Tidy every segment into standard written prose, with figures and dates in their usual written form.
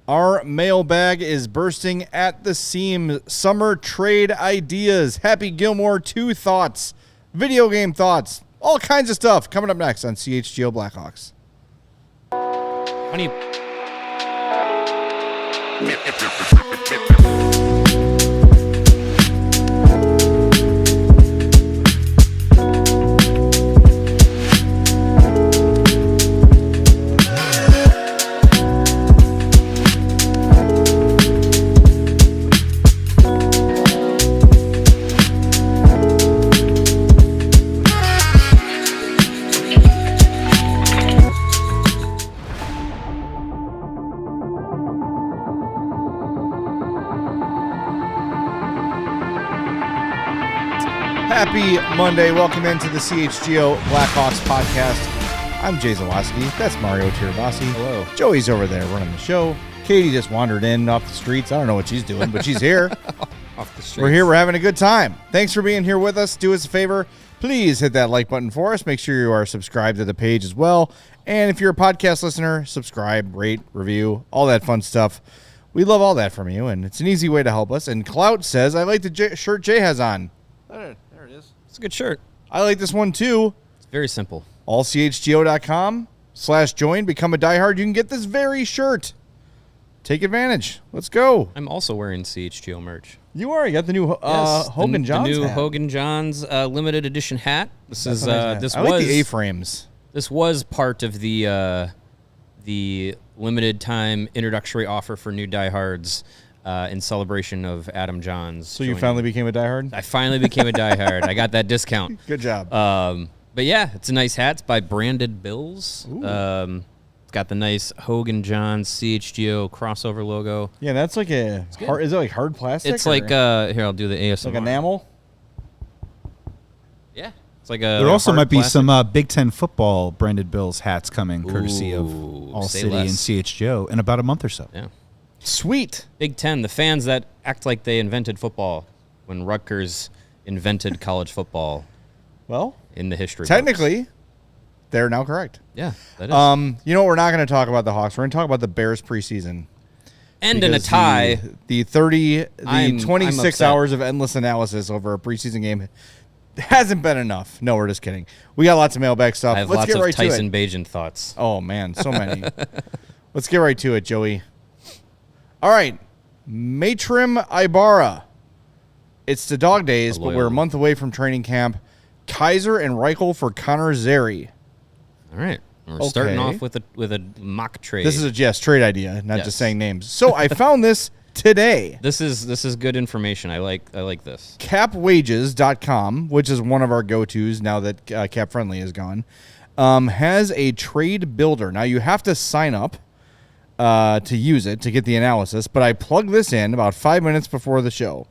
Our mailbag is bursting at the seams. Summer trade ideas. Happy Gilmore 2 thoughts. Video game thoughts. All kinds of stuff coming up next on CHGO Blackhawks. Honey. Happy Monday. Welcome into the CHGO Blackhawks Podcast. I'm Jay Zawaski. That's Mario Tirabassi. Hello. Joey's over there running the show. Katie just wandered in off the streets. I don't know what she's doing, but she's here. Off the streets. We're here. We're having a good time. Thanks for being here with us. Do us a favor. Please hit that like button for us. Make sure you are subscribed to the page as well. And if you're a podcast listener, subscribe, rate, review, all that fun stuff. We love all that from you, and it's an easy way to help us. And Clout says, I like the shirt Jay has on. There it is. It's a good shirt. I like this one too. It's very simple. AllCHGO.com/join. Become a diehard. You can get this very shirt. Take advantage. Let's go. I'm also wearing CHGO merch. You are. You got the new Hogan Johns the new hat. Hogan Johns limited edition hat. This is I like the A-frames. This was part of the limited time introductory offer for new diehards in celebration of Adam Johns. So you finally became a diehard? I finally became a diehard. I got that discount. Good job. But yeah, it's a nice hat. It's by Branded Bills. It's got the nice Hogan Johns CHGO crossover logo. Yeah, that's like a hard, is it like hard plastic? It's like here, I'll do the ASMR. Like enamel? Yeah. It's like a There also hard might be plastic. some Big Ten football Branded Bills hats coming, courtesy of say ALLCITY and less. CHGO in about a month or so. Yeah. Sweet. Big Ten, the fans that act like they invented football when Rutgers invented college football Well, in the history technically, they're now correct. books. Yeah, that is. You know what? We're not going to talk about the Hawks. We're going to talk about the Bears preseason. And in a Because tie. The 26 upset. hours of endless analysis over a preseason game hasn't been enough. No, we're just kidding. We got lots of mailbag stuff. I have Let's lots get of right Tyson to it. Bagent thoughts. Oh, man, so many. Let's get right to it, Joey. All right. Matrim Ibarra. It's the dog days, but we're a month away from training camp. Kaiser and Reichel for Connor Zary. All right. We're starting off with a mock trade. This is a trade idea, not Yes. just saying names. So I found this today. This is good information. I like this. Capwages.com, which is one of our go-tos now that Cap Friendly is gone, has a trade builder. Now you have to sign up to use it to get the analysis, but I plugged this in about 5 minutes before the show.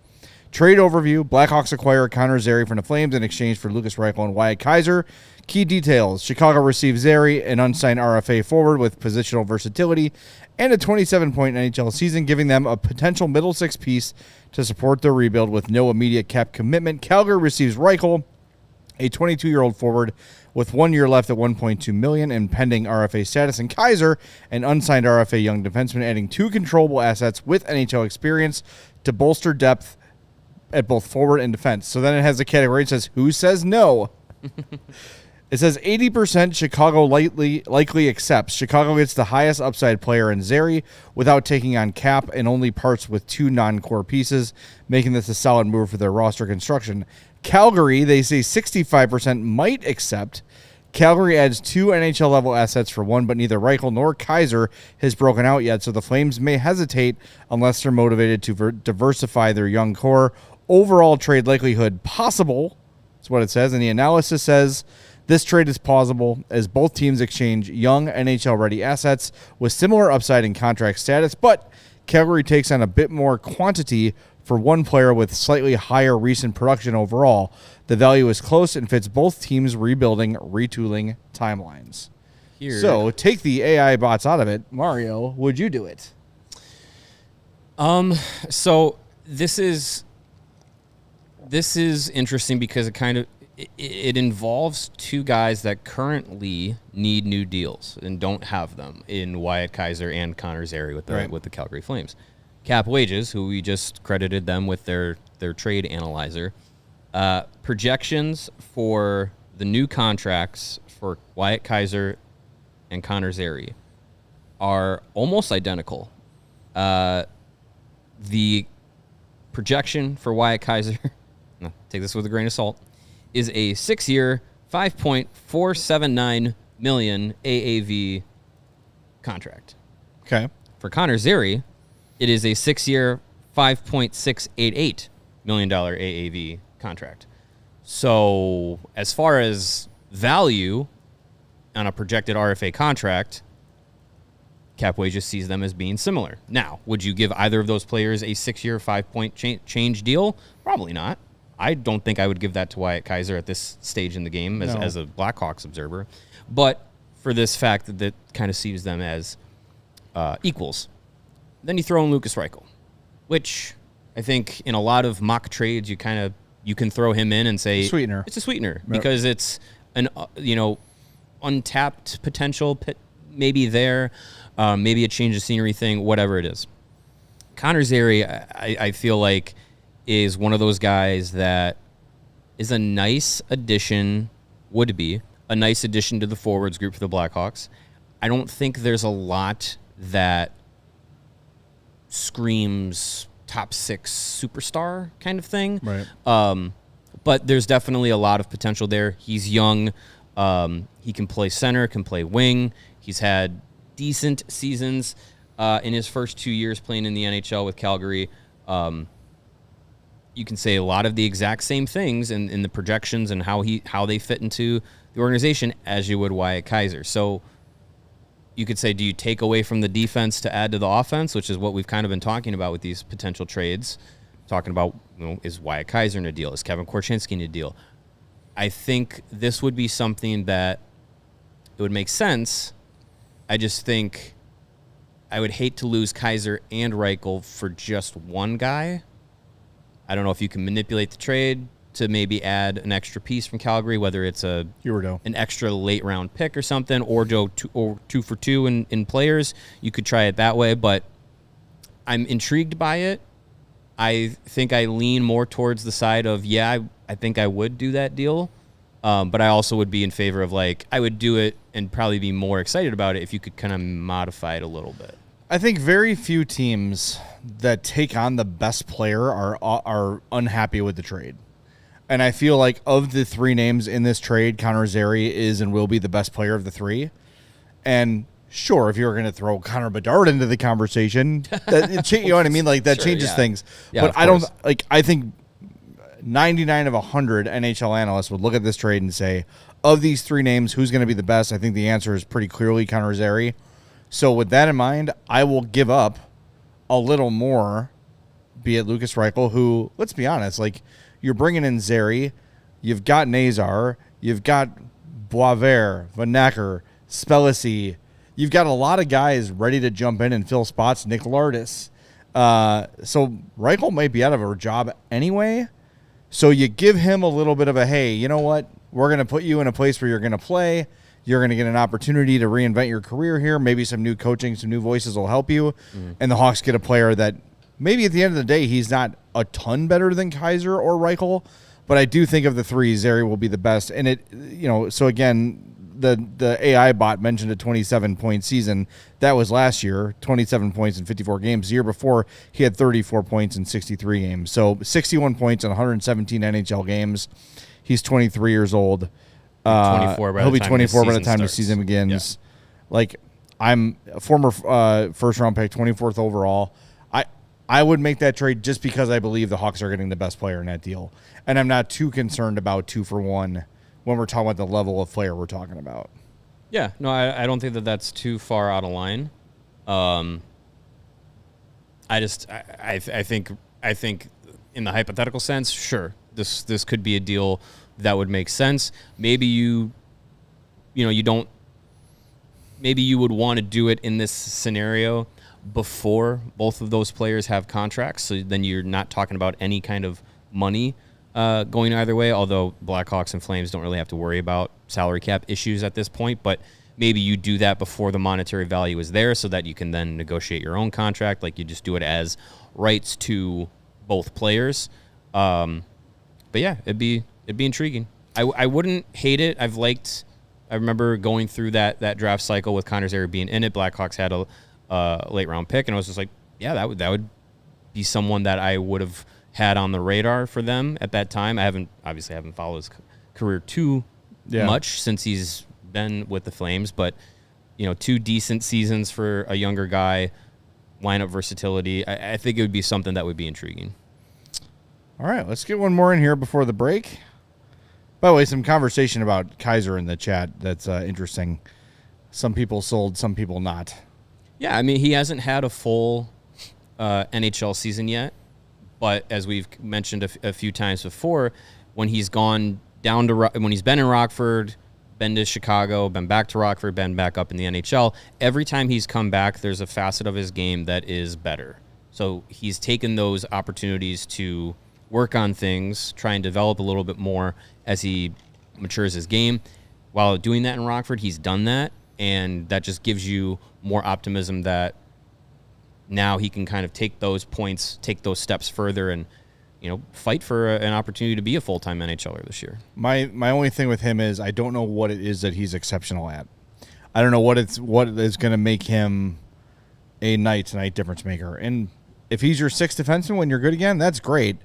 Trade overview: Blackhawks acquire Connor Zary from the Flames in exchange for Lucas Reichel and Wyatt Kaiser. Key details: Chicago receives Zary, an unsigned RFA forward with positional versatility, and a 27-point NHL season, giving them a potential middle six piece to support their rebuild with no immediate cap commitment. Calgary receives Reichel, a 22-year-old forward with 1 year left at $1.2 million in pending RFA status, and Kaiser, an unsigned RFA young defenseman, adding two controllable assets with NHL experience to bolster depth at both forward and defense. So then it has a category. It says, who says no? It says 80% Chicago likely accepts. Chicago gets the highest upside player in Zary without taking on cap and only parts with two non-core pieces, making this a solid move for their roster construction. Calgary, they say 65% might accept. Calgary adds two NHL-level assets for one, but neither Reichel nor Kaiser has broken out yet, so the Flames may hesitate unless they're motivated to diversify their young core. Overall trade likelihood possible, that's what it says, and the analysis says this trade is plausible as both teams exchange young NHL-ready assets with similar upside and contract status, but Calgary takes on a bit more quantity for one player with slightly higher recent production overall. The value is close and fits both teams' rebuilding, retooling timelines. Here. So take the AI bots out of it. Mario, would you do it? So this is interesting because it kind of it involves two guys that currently need new deals and don't have them in Wyatt Kaiser and Connor Zary with the Calgary Flames. Cap Wages, who we just credited them with their trade analyzer, projections for the new contracts for Wyatt Kaiser and Connor Zary are almost identical. The projection for Wyatt Kaiser, take this with a grain of salt, is a 6-year, $5.479 million AAV contract. Okay. For Connor Zary, it is a 6-year, $5.688 million AAV contract. So as far as value on a projected RFA contract, Cap Wages sees them as being similar. Now, would you give either of those players a 6-year, 5-point change deal? Probably not. I don't think I would give that to Wyatt Kaiser at this stage in the game as a Blackhawks observer. But for this fact that kind of sees them as equals. Then you throw in Lukas Reichel, which I think in a lot of mock trades you can throw him in and say sweetener. It's a sweetener because it's an untapped potential maybe there, maybe a change of scenery thing, whatever it is. Connor Zary, I feel like, is one of those guys that is a nice addition, would be a nice addition to the forwards group for the Blackhawks. I don't think there's a lot that screams top 6 superstar kind of thing. Right. But there's definitely a lot of potential there. He's young. He can play center, can play wing. He's had decent seasons in his first 2 years playing in the NHL with Calgary. You can say a lot of the exact same things in the projections and how they fit into the organization as you would Wyatt Kaiser. So you could say, do you take away from the defense to add to the offense, which is what we've kind of been talking about with these potential trades, talking about, is Wyatt Kaiser in a deal? Is Kevin Korchinski in a deal? I think this would be something that it would make sense. I just think I would hate to lose Kaiser and Reichel for just one guy. I don't know if you can manipulate the trade to maybe add an extra piece from Calgary, whether it's an extra late round pick or something, or go 2 for 2 in players. You could try it that way, but I'm intrigued by it. I think I lean more towards the side of, I think I would do that deal. But I also would be in favor of, I would do it and probably be more excited about it if you could kind of modify it a little bit. I think very few teams that take on the best player are unhappy with the trade. And I feel like of the 3 names in this trade, Connor Zary is and will be the best player of the 3. And sure, if you were going to throw Connor Bedard into the conversation, you know what I mean? That changes things. Yeah, but I think 99 of 100 NHL analysts would look at this trade and say, of these 3 names, who's going to be the best? I think the answer is pretty clearly Connor Zary. So with that in mind, I will give up a little more, be it Lukas Reichel, who, let's be honest, you're bringing in Zary, you've got Nazar, you've got Boisvert, Vanacker, Spellacy. You've got a lot of guys ready to jump in and fill spots, Nick Lardis. So Reichel might be out of a job anyway. So you give him a little bit of a, hey, you know what? We're going to put you in a place where you're going to play. You're going to get an opportunity to reinvent your career here. Maybe some new coaching, some new voices will help you. And the Hawks get a player that maybe at the end of the day, he's not a ton better than Kaiser or Reichel, but I do think of the 3, Zary will be the best. And so again, the AI bot mentioned a 27-point season. That was last year, 27 points in 54 games. The year before, he had 34 points in 63 games. So 61 points in 117 NHL games. He's 23 years old. 24 he'll be 24 by the time the season begins. Yeah. I'm a former first-round pick, 24th overall. I would make that trade just because I believe the Hawks are getting the best player in that deal. And I'm not too concerned about 2 for 1 when we're talking about the level of player we're talking about. Yeah, no, I don't think that's too far out of line. I think in the hypothetical sense, sure, this could be a deal that would make sense. Maybe you would want to do it in this scenario before both of those players have contracts, so then you're not talking about any kind of money going either way, although Blackhawks and Flames don't really have to worry about salary cap issues at this point. But maybe you do that before the monetary value is there so that you can then negotiate your own contract. Like you just do it as rights to both players. But yeah, it'd be intriguing. I wouldn't hate it. I remember going through that draft cycle with Connor Zary being in it. Blackhawks had a late round pick, and I was just like, yeah, that would be someone that I would have had on the radar for them at that time. I haven't followed his career too much since he's been with the Flames, but 2 decent seasons for a younger guy, lineup versatility. I think it would be something that would be intriguing. All right, let's get one more in here before the break. By the way, some conversation about Kaiser in the chat that's interesting. Some people sold, some people not. Yeah, I mean, he hasn't had a full NHL season yet. But as we've mentioned a few times before, when he's gone down to when he's been in Rockford, been to Chicago, been back to Rockford, been back up in the NHL, every time he's come back, there's a facet of his game that is better. So he's taken those opportunities to work on things, try and develop a little bit more as he matures his game. While doing that in Rockford, he's done that, and that just gives you more optimism that now he can kind of take those points, take those steps further, and fight for an opportunity to be a full-time NHLer this year. My only thing with him is I don't know what it is that he's exceptional at. I don't know what is going to make him a night-to-night difference maker. And if he's your 6th defenseman when you're good again, that's great.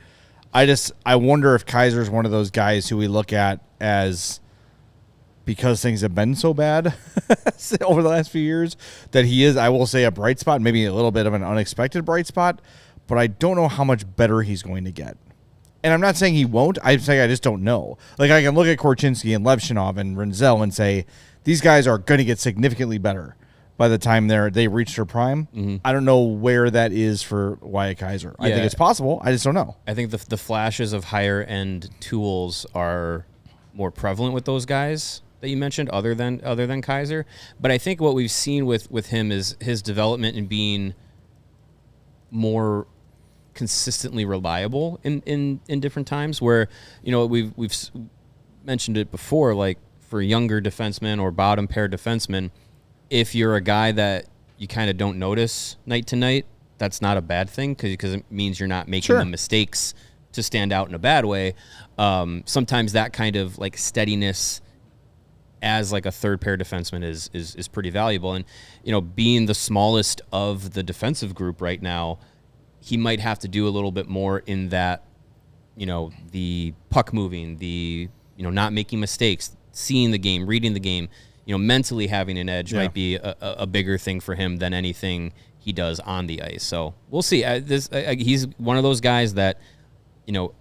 I wonder if Kaiser's one of those guys who we look at as, because things have been so bad over the last few years, that he is, I will say, a bright spot, maybe a little bit of an unexpected bright spot, but I don't know how much better he's going to get. And I'm not saying he won't. I'm saying I just don't know. Like, I can look at Korchinski and Levshinov and Renzel and say, these guys are going to get significantly better by the time they reach their prime. Mm-hmm. I don't know where that is for Wyatt Kaiser. Yeah. I think it's possible. I just don't know. I think the flashes of higher-end tools are more prevalent with those guys that you mentioned, other than Kaiser. But I think what we've seen with him is his development in being more consistently reliable in different times, where we've mentioned it before, like for younger defensemen or bottom pair defensemen, if you're a guy that you kind of don't notice night to night, that's not a bad thing because it means you're not making the mistakes to stand out in a bad way. Sometimes that kind of like steadiness as like a third pair defenseman is pretty valuable. And, being the smallest of the defensive group right now, he might have to do a little bit more in that, the puck moving, the, not making mistakes, seeing the game, reading the game, mentally having an edge might be a bigger thing for him than anything he does on the ice. So we'll see. He's one of those guys that,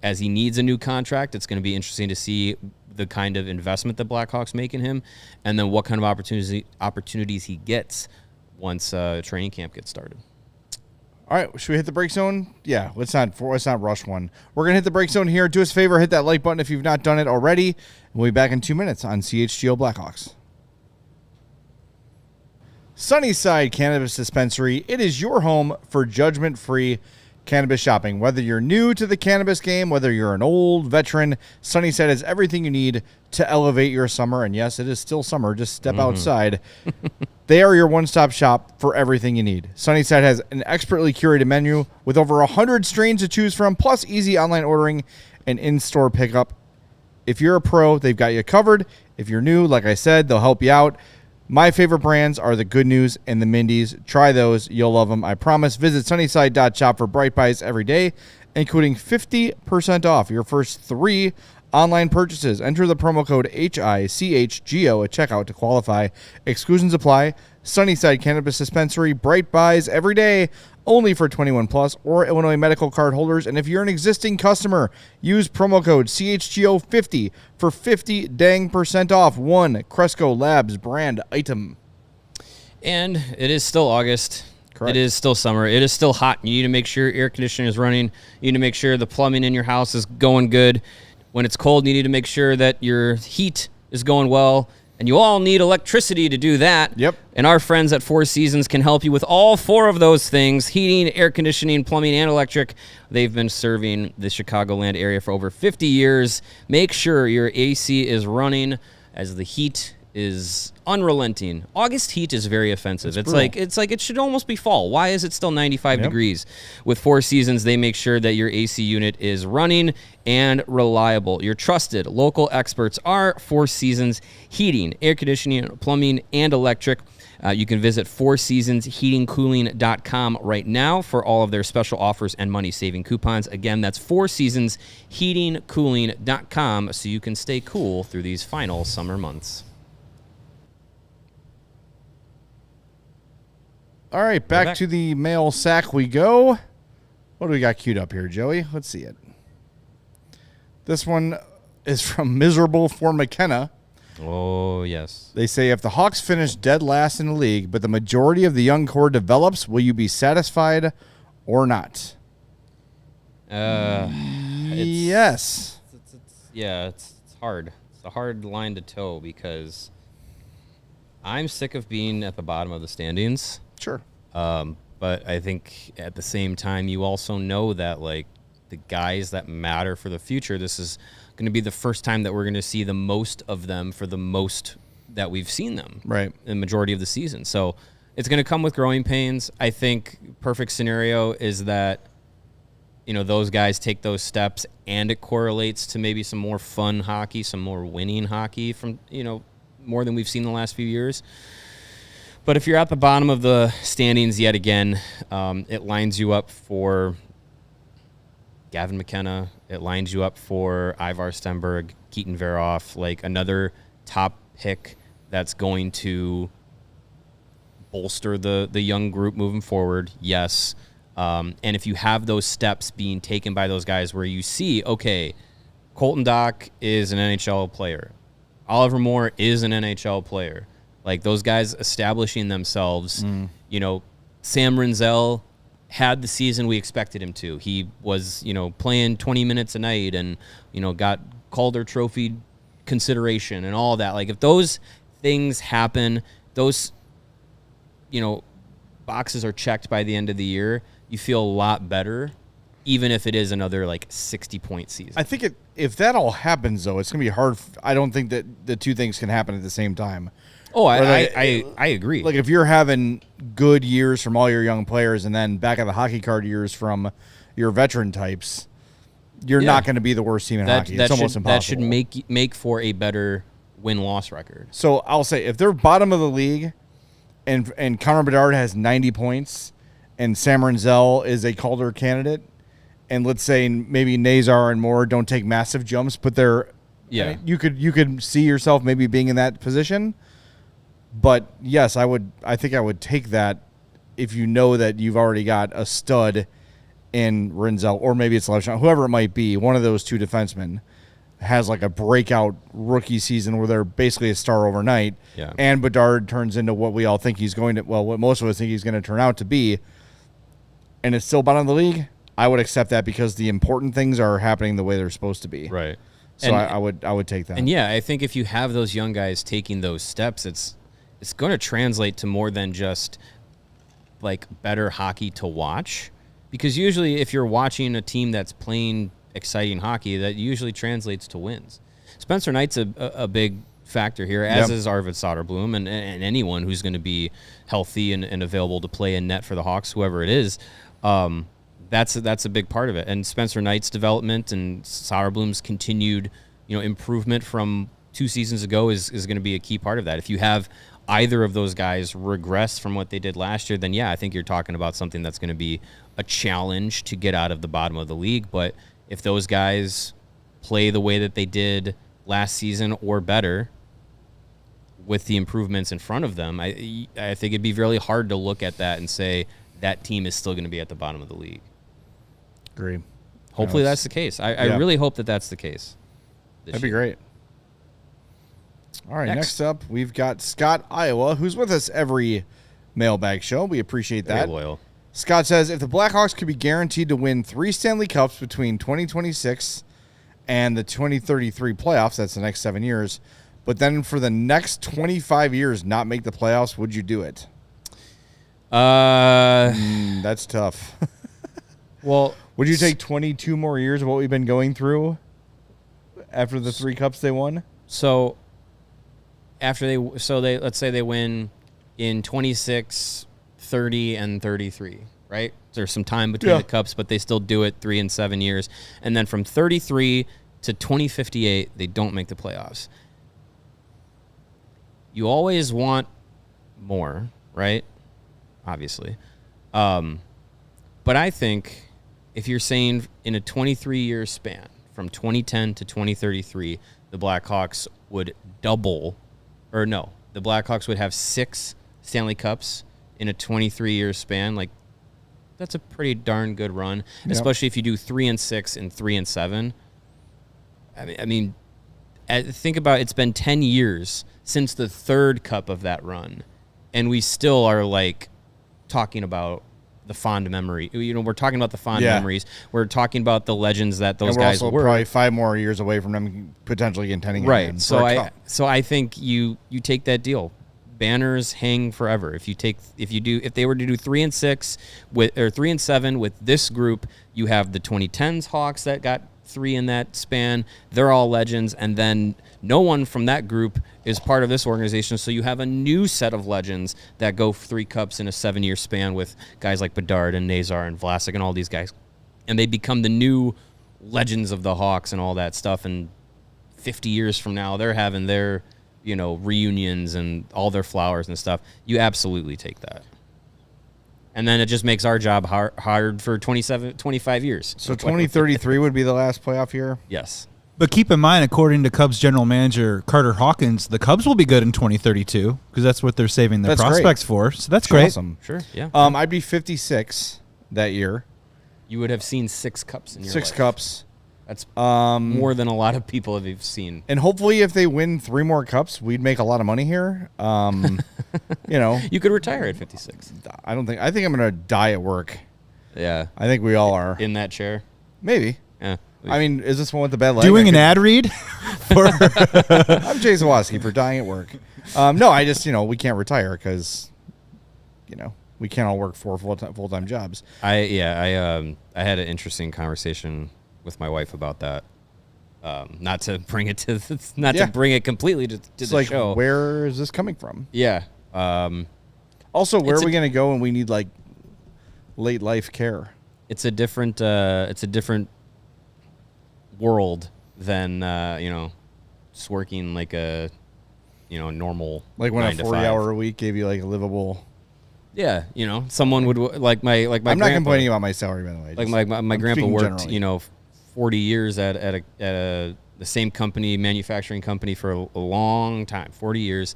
as he needs a new contract, it's going to be interesting to see the kind of investment the Blackhawks make in him, and then what kind of opportunities he gets once training camp gets started. All right, should we hit the break zone? Yeah, let's not rush one. We're going to hit the break zone here. Do us a favor, hit that like button if you've not done it already. We'll be back in 2 minutes on CHGO Blackhawks. Sunnyside Cannabis Dispensary. It is your home for judgment-free cannabis shopping. Whether you're new to the cannabis game, whether you're an old veteran, Sunnyside has everything you need to elevate your summer. And yes, it is still summer. Just step outside. They are your one-stop shop for everything you need. Sunnyside has an expertly curated menu with over 100 strains to choose from, plus easy online ordering and in-store pickup. If you're a pro, they've got you covered. If you're new, like I said, they'll help you out. My favorite brands are the Good News and the Mindy's. Try those. You'll love them, I promise. Visit sunnyside.shop for Bright Buys every day, including 50% off your first 3 online purchases. Enter the promo code HICHGO at checkout to qualify. Exclusions apply. Sunnyside Cannabis Dispensary. Bright Buys every day, only for 21 plus or Illinois medical card holders. And if you're an existing customer, use promo code CHGO50 for 50% off one Cresco Labs brand item. And it is still August. Correct. It is still summer. It is still hot. You need to make sure your air conditioning is running. You need to make sure the plumbing in your house is going good. When it's cold, you need to make sure that your heat is going well. And you all need electricity to do that. Yep. And our friends at Four Seasons can help you with all 4 of those things: heating, air conditioning, plumbing, and electric. They've been serving the Chicagoland area for over 50 years. Make sure your AC is running, as the heat is unrelenting. August heat is very offensive. It's like it should almost be fall. Why is it still 95 degrees? With Four Seasons, they make sure that your AC unit is running and reliable. Your trusted local experts are Four Seasons Heating, Air Conditioning, Plumbing, and Electric. You can visit fourseasonsheatingcooling.com right now for all of their special offers and money-saving coupons. Again, that's fourseasonsheatingcooling.com so you can stay cool through these final summer months. All right, back to the mail sack we go. What do we got queued up here, Joey? Let's see it. This one is from Miserable for McKenna. Oh, yes. They say, if the Hawks finish dead last in the league, but the majority of the young core develops, will you be satisfied or not? Yes. It's hard. It's a hard line to toe because I'm sick of being at the bottom of the standings. Sure. But I think at the same time, you also know that, like, the guys that matter for the future, this is going to be the first time that we're going to see the most of them for the most that we've seen them. Right. The majority of the season. So it's going to come with growing pains. I think perfect scenario is that, you know, those guys take those steps and it correlates to maybe some more fun hockey, some more winning hockey from, you know, more than we've seen the last few years. But if you're at the bottom of the standings yet again, it lines you up for Gavin McKenna. It lines you up for Ivar Stenberg, Keaton Veroff, like another top pick that's going to bolster the young group moving forward. Yes. And if you have those steps being taken by those guys where you see, okay, Colton Dock is an NHL player. Oliver Moore is an NHL player. Like, those guys establishing themselves, you know, Sam Rinzel had the season we expected him to. He was, you know, playing 20 minutes a night and, you know, got Calder Trophy consideration and all that. Like, if those things happen, those, you know, boxes are checked by the end of the year, you feel a lot better, even if it is another, like, 60-point season. I think if that all happens, though, it's going to be hard. I don't think that the two things can happen at the same time. Oh, I agree. Like, if you're having good years from all your young players and then back of the hockey card years from your veteran types, you're not going to be the worst team in hockey. It's almost impossible. That should make for a better win-loss record. So I'll say, if they're bottom of the league and Connor Bedard has 90 points and Sam Rinzel is a Calder candidate, and let's say maybe Nazar and Moore don't take massive jumps, but they're I mean, you could see yourself maybe being in that position. But yes, I think I would take that if you know that you've already got a stud in Rinzel, or maybe it's Levshon, whoever it might be, one of those two defensemen has like a breakout rookie season where they're basically a star overnight. Yeah. And Bedard turns into what we all think he's going to, well, what most of us think he's going to turn out to be, and it's still bottom of the league. I would accept that because the important things are happening the way they're supposed to be. Right. So I would take that. And yeah, I think if you have those young guys taking those steps, it's going to translate to more than just like better hockey to watch, because usually if you're watching a team that's playing exciting hockey, that usually translates to wins. Spencer Knight's a big factor here, as is Arvid Soderblom and anyone who's going to be healthy and available to play in net for the Hawks, whoever it is. That's a big part of it. And Spencer Knight's development and Soderblom's continued, you know, improvement from 2 seasons ago is going to be a key part of that. If you have either of those guys regress from what they did last year, then yeah, I think you're talking about something that's going to be a challenge to get out of the bottom of the league. But if those guys play the way that they did last season or better with the improvements in front of them, I think it'd be really hard to look at that and say that team is still going to be at the bottom of the league. Agree. Hopefully that's the case. I really hope that that's the case. That'd be great. All right, next up, we've got Scott, Iowa, who's with us every mailbag show. We appreciate that. Very loyal. Scott says, if the Blackhawks could be guaranteed to win 3 Stanley Cups between 2026 and the 2033 playoffs, that's the next 7 years, but then for the next 25 years not make the playoffs, would you do it? That's tough. Well, would you take 22 more years of what we've been going through after the 3 cups they won? So let's say they win in 26, 30, and 33, right? There's some time between the cups, but they still do it 3 and 7 years. And then from 33 to 2058, they don't make the playoffs. You always want more, right? Obviously. But I think if you're saying in a 23-year span, from 2010 to 2033, the Blackhawks would double, or no, the Blackhawks would have 6 Stanley Cups in a 23-year span. Like, that's a pretty darn good run, especially if you do 3 and 6 and 3 and 7. I mean, think about it's been 10 years since the 3rd cup of that run, and we still are like talking about the fond memory. You know, we're talking about the fond memories. We're talking about the legends that those guys were. Probably 5 more years away from them potentially contending again. Right. So I think you take that deal. Banners hang forever. If they were to do 3 and 6 or 3 and 7 with this group, you have the 2010s Hawks that got 3 in that span. They're all legends, and then no one from that group is part of this organization. So you have a new set of legends that go 3 cups in a 7-year span with guys like Bedard and Nazar and Vlasic and all these guys, and they become the new legends of the Hawks and all that stuff. And 50 years from now, they're having their reunions and all their flowers and stuff. You absolutely take that. And then it just makes our job hard for 25 years. So 2033 would be the last playoff year? Yes. But keep in mind, according to Cubs general manager Carter Hawkins, the Cubs will be good in 2032 because that's what they're saving their prospects for. So that's great. Awesome. Sure, yeah. I'd be 56 that year. You would have seen 6 cups in your life. 6 cups. That's more than a lot of people have seen. And hopefully if they win 3 more cups, we'd make a lot of money here. You could retire at 56. I think I'm going to die at work. Yeah. I think we all are. In that chair? Maybe. Yeah. I mean, is this one with the bad leg? Doing an ad read? I'm Jay Zawoski for dying at work. No, I just, we can't retire because, we can't all work 4 full-time jobs. I had an interesting conversation with my wife about that. Not to bring it to to bring it completely to the show. Where is this coming from? Yeah. Also, where are we going to go when we need like late life care? It's a different world than just working like a normal, like when a 9 to 40-hour week gave you like a livable. Yeah, someone would like my I'm grandpa, not complaining about my salary, by the way. Like my grandpa worked generally. 40 years at the same company, manufacturing company for a long time, 40 years,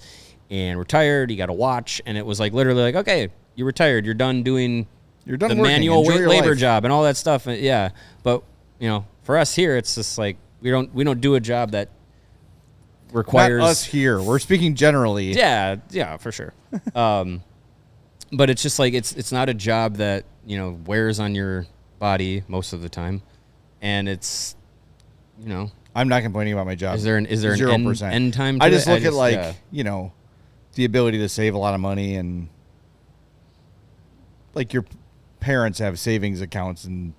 and retired. He got a watch, and it was like literally like, okay, you're retired, you're done the working. manual Enjoy your labor life. job and all that stuff. Yeah, but for us here, it's just like we don't do a job that requires Not us here. We're speaking generally. Yeah, for sure. But it's just like it's not a job that wears on your body most of the time. And it's, I'm not complaining about my job. Is there an 0%. end time to I just it? look at the ability to save a lot of money, and like your parents have savings accounts and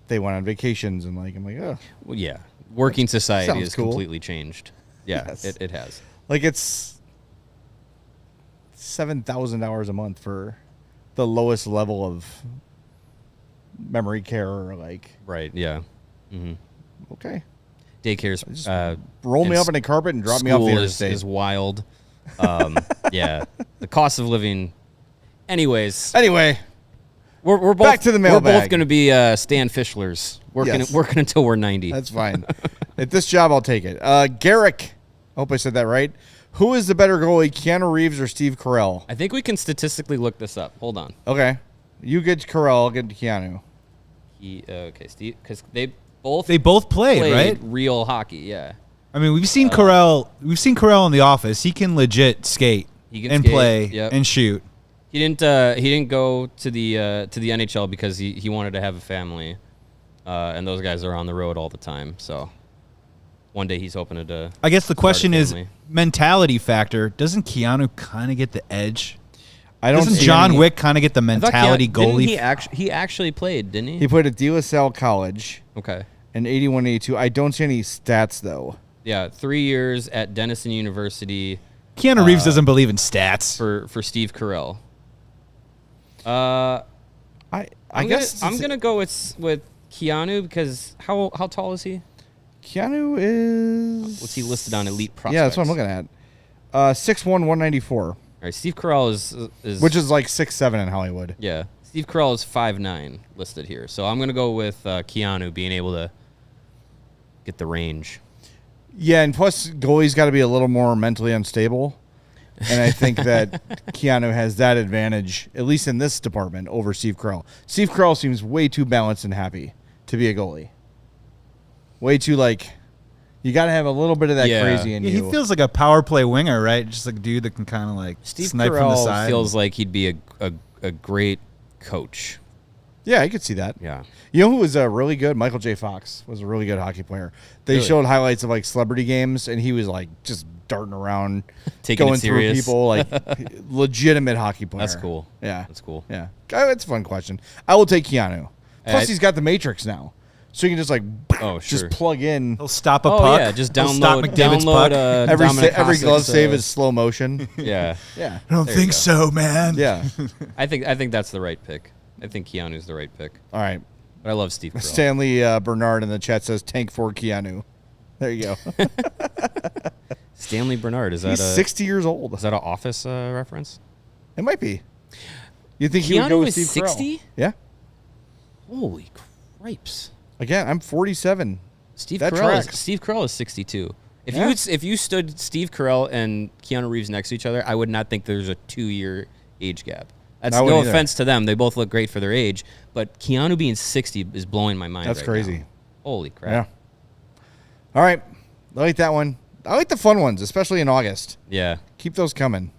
they went on vacations, and like I'm like, oh, well, yeah, working society sounds has cool. completely changed. Yeah, Yes. it has. Like it's $7,000 a month for the lowest level of memory care, or like, Right. Yeah. Mm-hmm. okay, Daycare's roll me and up in a carpet and drop me off the school interstate. is wild. Yeah, the cost of living. Anyways, Anyway, we're both back to the We're mailbag. both going to be Stan Fischlers working Yes. until we're 90. that's fine. At this job, I'll take it. Garrick, I hope I said that right. Who is the better goalie, Keanu Reeves or Steve Carell? I think we can statistically look this up. Hold on. Okay, you get Carell, I'll get Keanu. Okay, Steve, because they both played, right? real hockey. Yeah, I mean, we've seen Carell. We've seen Carell in the office. He can legit skate He can and skate, play yep. and shoot. he didn't go to the NHL because he wanted to have a family, and those guys are on the road all the time. So one day he's hoping to. I guess the question is mentality factor. Doesn't Keanu kind of get the edge? Doesn't John Wick kind of get the mentality goalie? He actually played, didn't he? He played at De La Salle College. Okay. In 81, 82. I don't see any stats, though. Yeah, 3 years at Denison University. Keanu Reeves doesn't believe in stats. For Steve Carell. I guess I'm gonna go with Keanu because how tall is he? Keanu is... What's he listed on Elite Prospects? Yeah, that's what I'm looking at. 6'1", 194. All right, Steve Carell is... Which is like 6'7" in Hollywood. Yeah. Steve Carell is 5'9", listed here. So I'm going to go with Keanu being able to get the range. Yeah, and plus goalie's got to be a little more mentally unstable. And I think that Keanu has that advantage, at least in this department, over Steve Carell. Steve Carell seems way too balanced and happy to be a goalie. Way too, you got to have a little bit of that crazy in you. He feels like a power play winger, right? Just like a dude that can kind of Steve snipe Carell from the side. Feels like he'd be a great coach. Yeah, I could see that. Yeah. You know who was really good? Michael J. Fox was a really good hockey player. They showed highlights of celebrity games, and he was just darting around, going through people, legitimate hockey player. That's cool. Yeah. That's cool. Yeah. It's a fun question. I will take Keanu. Plus, he's got the Matrix now. So you can just just plug in. He'll stop a puck. Yeah, just download McDavid's puck. Every glove save is slow motion. Yeah. Yeah. I don't think so, man. Yeah. I think that's the right pick. I think Keanu's the right pick. All right. But I love Steve Carell. Stanley Bernard in the chat says tank for Keanu. There you go. Stanley Bernard, is that He's 60 years old. Is that an Office reference? It might be. You think Keanu he would go with is Steve 60? Carell? Yeah. Holy cripes. Again, I'm 47. Steve Carell is 62. If you stood Steve Carell and Keanu Reeves next to each other, I would not think there's a 2-year age gap. That's no offense to them. They both look great for their age, but Keanu being 60 is blowing my mind. That's crazy. Now. Holy crap. Yeah. All right. I like that one. I like the fun ones, especially in August. Yeah. Keep those coming.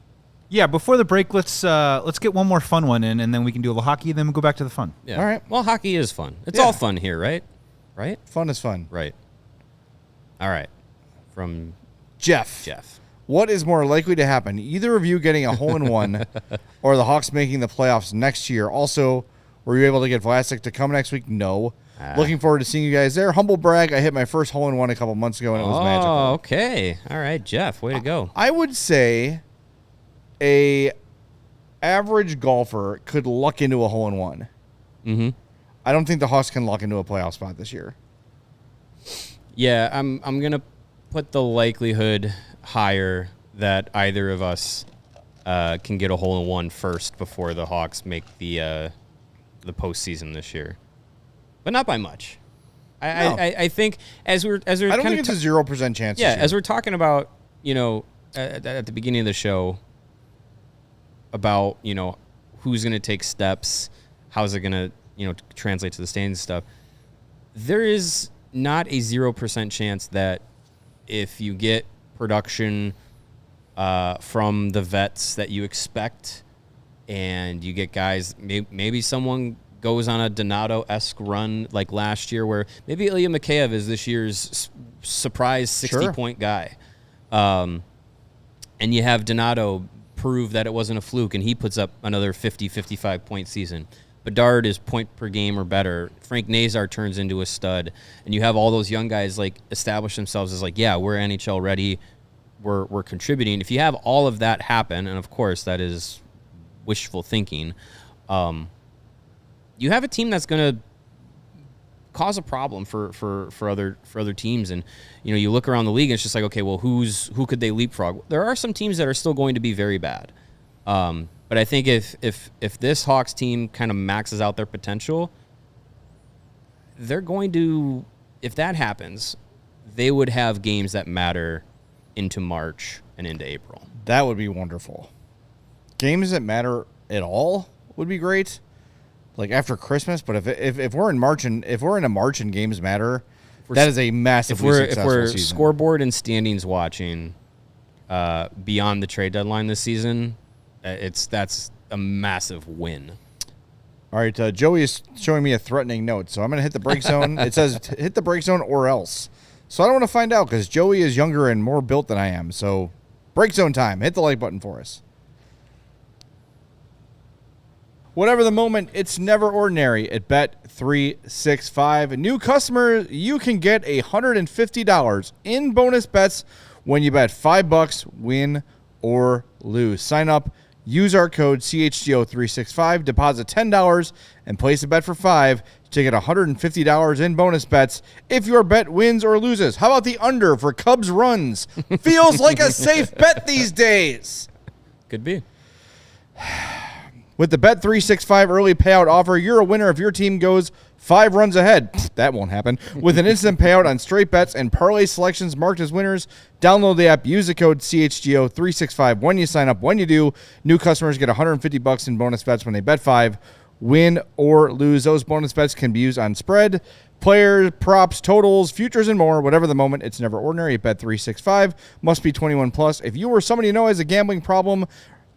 Yeah, before the break, let's get one more fun one in, and then we can do a little hockey, and then we'll go back to the fun. Yeah. All right. Well, hockey is fun. It's all fun here, right? Right? Fun is fun. Right. All right. From Jeff. What is more likely to happen? Either of you getting a hole-in-one or the Hawks making the playoffs next year? Also, were you able to get Vlasic to come next week? No. Looking forward to seeing you guys there. Humble brag, I hit my first hole-in-one a couple months ago, and it was magical. Oh, okay. All right, Jeff. Way to go. I would say a average golfer could luck into a hole-in-one. Mm-hmm. I don't think the Hawks can luck into a playoff spot this year. Yeah, I'm going to put the likelihood higher that either of us can get a hole-in-one first before the Hawks make the postseason this year. But not by much. I think as we're I don't think it's a 0% chance. Yeah, as we're talking about, at the beginning of the show about, who's going to take steps, how's it going to, translate to the standings stuff. There is not a 0% chance that if you get production from the vets that you expect and you get guys, maybe someone goes on a Donato-esque run like last year where maybe Ilya Mikheyev is this year's surprise 60-point guy. And you have Donato prove that it wasn't a fluke, and he puts up another 50, 55-point season. Bedard is point per game or better. Frank Nazar turns into a stud. And you have all those young guys establish themselves as we're NHL ready. We're contributing. If you have all of that happen, and of course that is wishful thinking, you have a team that's going to cause a problem for other teams. And you look around the league and it's just okay, well, who could they leapfrog? There are some teams that are still going to be very bad. But I think if this Hawks team kind of maxes out their potential, they're going to, if that happens, they would have games that matter into March and into April. That would be wonderful. Games that matter at all would be great. After Christmas, but if we're in March and games matter, that is a massively successful if we're season. Scoreboard and standings watching beyond the trade deadline this season, that's a massive win. All right, Joey is showing me a threatening note, so I'm going to hit the break zone. It says hit the break zone or else. So I don't want to find out because Joey is younger and more built than I am. So break zone time. Hit the like button for us. Whatever the moment, it's never ordinary at Bet365. New customers, you can get $150 in bonus bets when you bet $5, win or lose. Sign up, use our code CHGO365, deposit $10, and place a bet for $5 to get $150 in bonus bets if your bet wins or loses. How about the under for Cubs runs? Feels like a safe bet these days. Could be. With the Bet365 early payout offer, you're a winner if your team goes 5 runs ahead. That won't happen. With an instant payout on straight bets and parlay selections marked as winners, download the app, use the code CHGO365 when you sign up. When you do, new customers get $150 in bonus bets when they bet 5, win or lose. Those bonus bets can be used on spread, players, props, totals, futures, and more. Whatever the moment, it's never ordinary at Bet365. Must be 21 plus. If you or somebody you know has a gambling problem,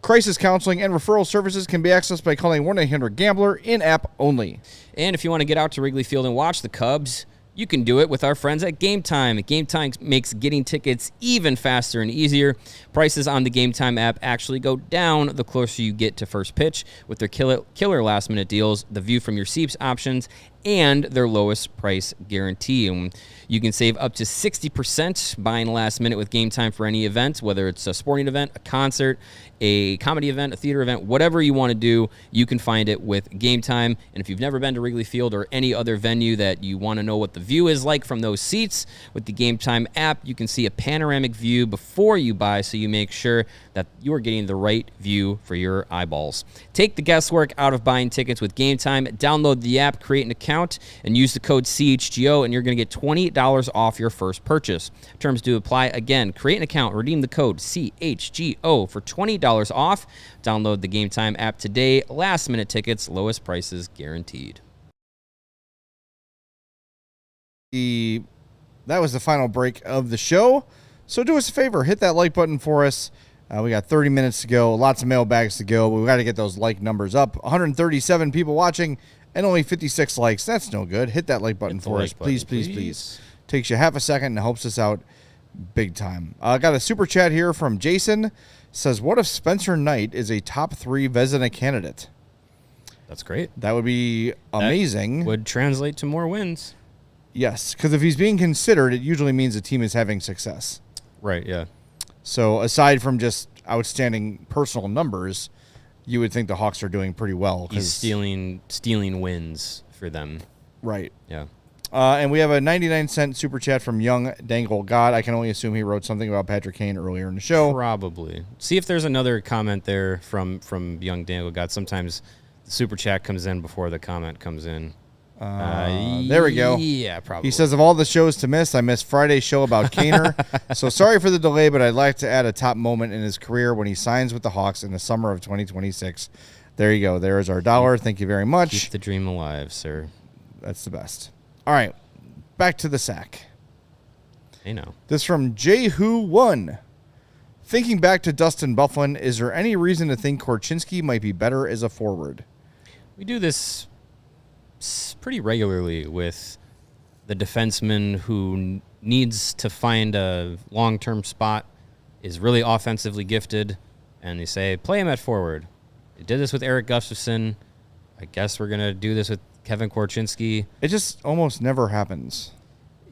crisis counseling and referral services can be accessed by calling 1-800-GAMBLER in-app only. And if you want to get out to Wrigley Field and watch the Cubs, you can do it with our friends at Game Time. Game Time makes getting tickets even faster and easier. Prices on the Game Time app actually go down the closer you get to first pitch with their killer last-minute deals, the view from your seats options, and their lowest price guarantee. And you can save up to 60% buying last minute with Game Time for any event, whether it's a sporting event, a concert, a comedy event, a theater event, whatever you want to do, you can find it with Game Time. And if you've never been to Wrigley Field or any other venue that you want to know what the view is like from those seats, with the Game Time app, you can see a panoramic view before you buy, so you make sure that you are getting the right view for your eyeballs. Take the guesswork out of buying tickets with Game Time. Download the app, create an account, and use the code CHGO, and you're going to get $20 off your first purchase. Terms do apply. Again, create an account, redeem the code CHGO for $20 off. Download the Game Time app today. Last minute tickets, lowest prices guaranteed. That was the final break of the show. So do us a favor, hit that like button for us. We got 30 minutes to go, lots of mailbags to go. But we got to get those like numbers up. 137 people watching and only 56 likes. That's no good. Hit that like button for us. Please. Takes you half a second and helps us out big time. I got a super chat here from Jason. Says, what if Spencer Knight is a top 3 Vezina candidate? That's great. That would be amazing. That would translate to more wins. Yes, because if he's being considered, it usually means the team is having success. Right, yeah. So aside from just outstanding personal numbers, you would think the Hawks are doing pretty well. He's stealing wins for them. Right. Yeah. And we have a 99-cent super chat from Young Dangle God. I can only assume he wrote something about Patrick Kane earlier in the show. Probably. See if there's another comment there from Young Dangle God. Sometimes the super chat comes in before the comment comes in. There we go. Yeah, probably. He says, of all the shows to miss, I missed Friday's show about Kaner. So sorry for the delay, but I'd like to add a top moment in his career when he signs with the Hawks in the summer of 2026. There you go. There is our $1. Thank you very much. Keep the dream alive, sir. That's the best. All right. Back to the sack. Hey, now. This from Jehu1. Thinking back to Dustin Byfuglien, is there any reason to think Korchinski might be better as a forward? We do this pretty regularly with the defenseman who needs to find a long-term spot, is really offensively gifted, and they say, play him at forward. They did this with Eric Gustafsson. I guess we're going to do this with Kevin Korchinski. It just almost never happens.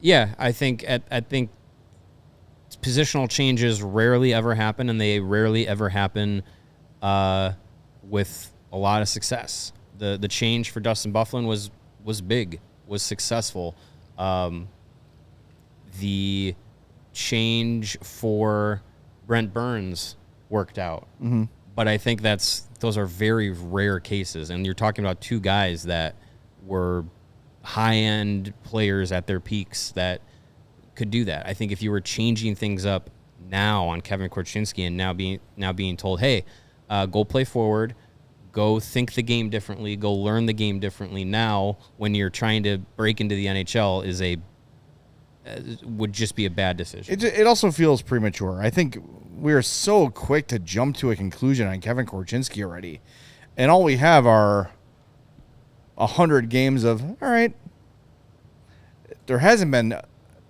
Yeah, I think positional changes rarely ever happen, and they rarely ever happen with a lot of success. The change for Dustin Byfuglien was big, was successful. The change for Brent Burns worked out. Mm-hmm. But I think those are very rare cases, and you're talking about two guys that were high-end players at their peaks that could do that. I think if you were changing things up now on Kevin Korchinski and now being told, hey, go play forward, go think the game differently, go learn the game differently now when you're trying to break into the NHL would just be a bad decision. It also feels premature. I think we're so quick to jump to a conclusion on Kevin Korchinski already. And all we have are 100 games of, all right, there hasn't been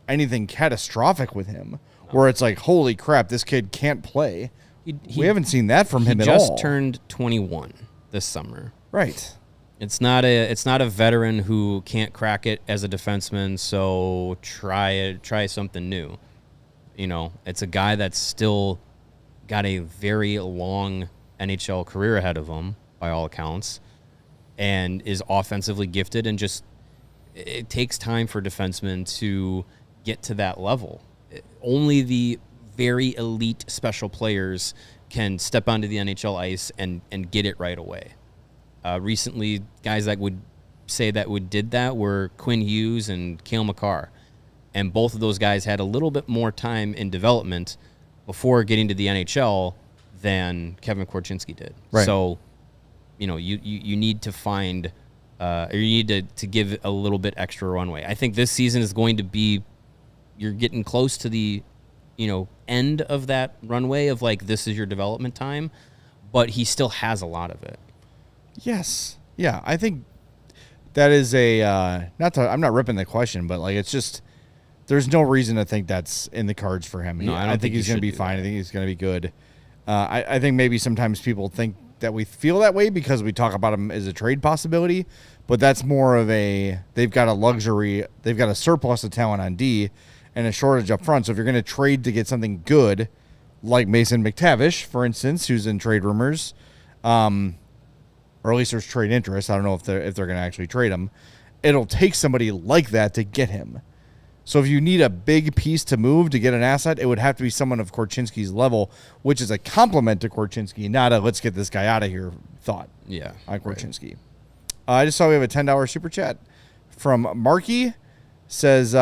anything catastrophic with him, where it's like, holy crap, this kid can't play. We haven't seen that from him at all. He just turned 21 this summer. Right. It's not a veteran who can't crack it as a defenseman, so try something new. You know, it's a guy that's still got a very long NHL career ahead of him, by all accounts, and is offensively gifted, and just it takes time for defensemen to get to that level. Only the very elite special players can step onto the NHL ice and get it right away. Recently, guys that would say did that were Quinn Hughes and Cale Makar. And both of those guys had a little bit more time in development before getting to the NHL than Kevin Korchinski did. Right. So, you know, you need to find or you need to give a little bit extra runway. I think this season is going to be, you're getting close to the, you know, end of that runway of like, this is your development time, but he still has a lot of it. Yes. Yeah, I think that is I'm not ripping the question, but like, it's just, there's no reason to think that's in the cards for him. No, I don't think he's going to be fine. That. I think he's going to be good. I think maybe sometimes people think that we feel that way because we talk about him as a trade possibility, but that's more of they've got a surplus of talent on D and a shortage up front. So if you're going to trade to get something good, like Mason McTavish, for instance, who's in trade rumors, or at least there's trade interest. I don't know if they're going to actually trade him. It'll take somebody like that to get him. So if you need a big piece to move to get an asset, it would have to be someone of Korchinski's level, which is a compliment to Korchinski, not a let's get this guy out of here thought. Yeah, on Korchinski. Right. I just saw we have a $10 super chat from Marky. Says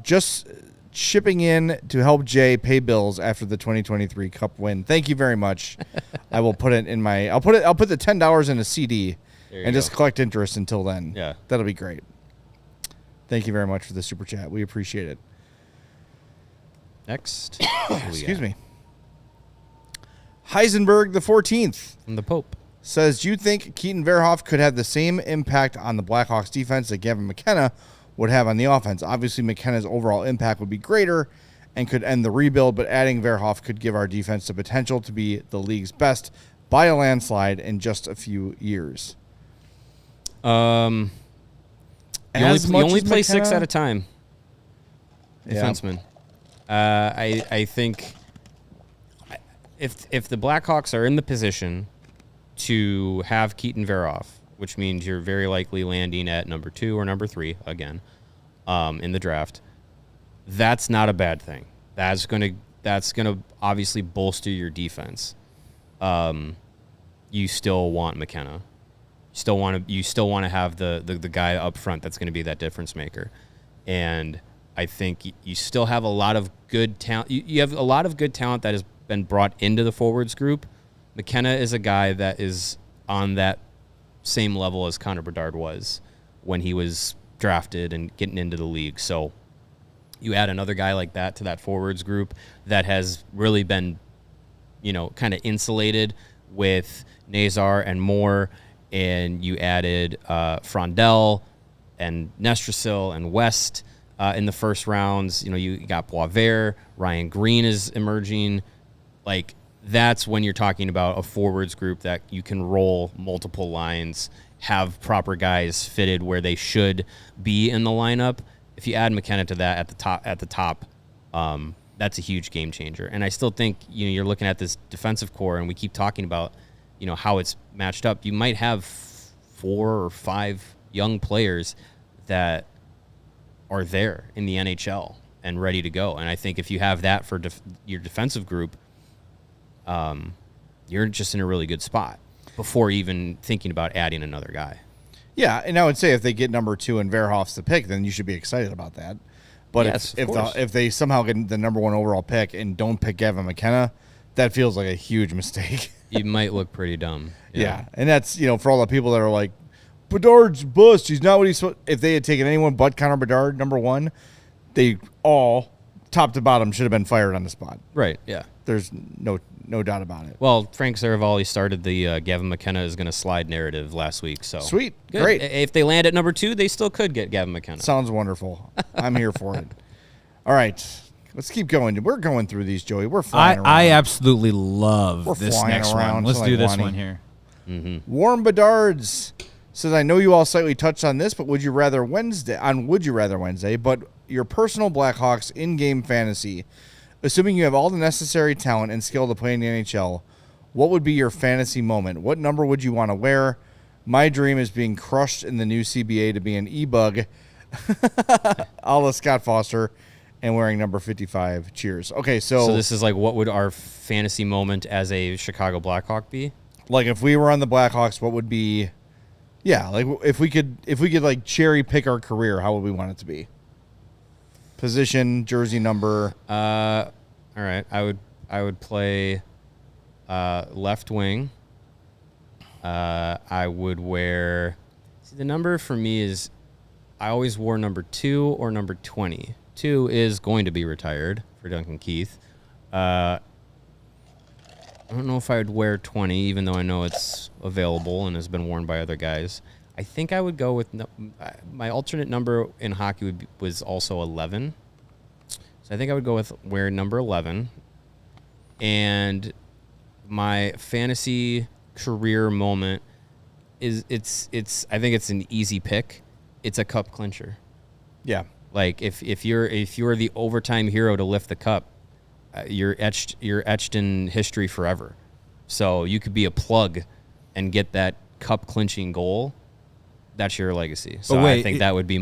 just shipping in to help Jay pay bills after the 2023 Cup win. Thank you very much. I will put it in my. I'll put the $10 in a CD and just collect interest until then. Yeah, that'll be great. Thank you very much for the super chat. We appreciate it. Next. Excuse me. Heisenberg the 14th. From the Pope. Says, do you think Keaton Verhoff could have the same impact on the Blackhawks defense that Gavin McKenna would have on the offense? Obviously, McKenna's overall impact would be greater and could end the rebuild, but adding Verhoff could give our defense the potential to be the league's best by a landslide in just a few years. You only play 6 at a time. Defenseman. Yeah. I think if the Blackhawks are in the position to have Keaton Verhoff, which means you're very likely landing at number 2 or number 3 again in the draft, that's not a bad thing. That's gonna obviously bolster your defense. You still want McKenna. You still want to have the guy up front that's going to be that difference maker. And I think you still have a lot of good talent. You have a lot of good talent that has been brought into the forwards group. McKenna is a guy that is on that same level as Connor Bedard was when he was drafted and getting into the league. So you add another guy like that to that forwards group that has really been, you know, kind of insulated with Nazar and Moore, and you added Frondell and Nestrasil and West in the first rounds. You know, you got Boisvert, Ryan Green is emerging. Like, that's when you're talking about a forwards group that you can roll multiple lines, have proper guys fitted where they should be in the lineup. If you add McKenna to that at the top, that's a huge game changer. And I still think, you know, you're looking at this defensive core, and we keep talking about, you know, how it's matched up. You might have 4 or 5 young players that are there in the NHL and ready to go. And I think if you have that for your defensive group, you're just in a really good spot before even thinking about adding another guy. Yeah, and I would say if they get number 2 and Verhoff's the pick, then you should be excited about that. But yes, if they somehow get the number 1 overall pick and don't pick Gavin McKenna, that feels like a huge mistake. You might look pretty dumb. Yeah, and that's, you know, for all the people that are like, Bedard's bust. He's not what he's supposed. If they had taken anyone but Connor Bedard, number 1, they all, top to bottom, should have been fired on the spot. Right, yeah. There's no doubt about it. Well, Frank Saravalli started the Gavin McKenna is going to slide narrative last week. So sweet. Good. Great. If they land at number 2, they still could get Gavin McKenna. Sounds wonderful. I'm here for it. All right. Let's keep going. We're going through these, Joey. We're flying around. I absolutely love this flying next around one. Let's to do like this Wani. one here. Warren Bedards says, I know you all slightly touched on this, but Would You Rather Wednesday, but your personal Blackhawks in-game fantasy, assuming you have all the necessary talent and skill to play in the NHL, what would be your fantasy moment? What number would you want to wear? My dream is being crushed in the new CBA to be an e-bug, a la Scott Foster, and wearing number 55. Cheers. Okay, So this is like, what would our fantasy moment as a Chicago Blackhawk be? Like if we were on the Blackhawks, what would be? Yeah, like if we could like cherry pick our career, how would we want it to be? Position, jersey number. All right, I would play left wing. I would wear. See, the number for me is, I always wore number 2 or number 20. 2 is going to be retired for Duncan Keith. I don't know if I would wear 20, even though I know it's available and has been worn by other guys. I think I would go with my alternate number in hockey was also 11. So I think I would go with wear number 11. And my fantasy career moment is I think it's an easy pick. It's a cup clincher. Yeah. Like if you're the overtime hero to lift the cup, you're etched in history forever. So you could be a plug and get that cup clinching goal. That's your legacy. So I think that would be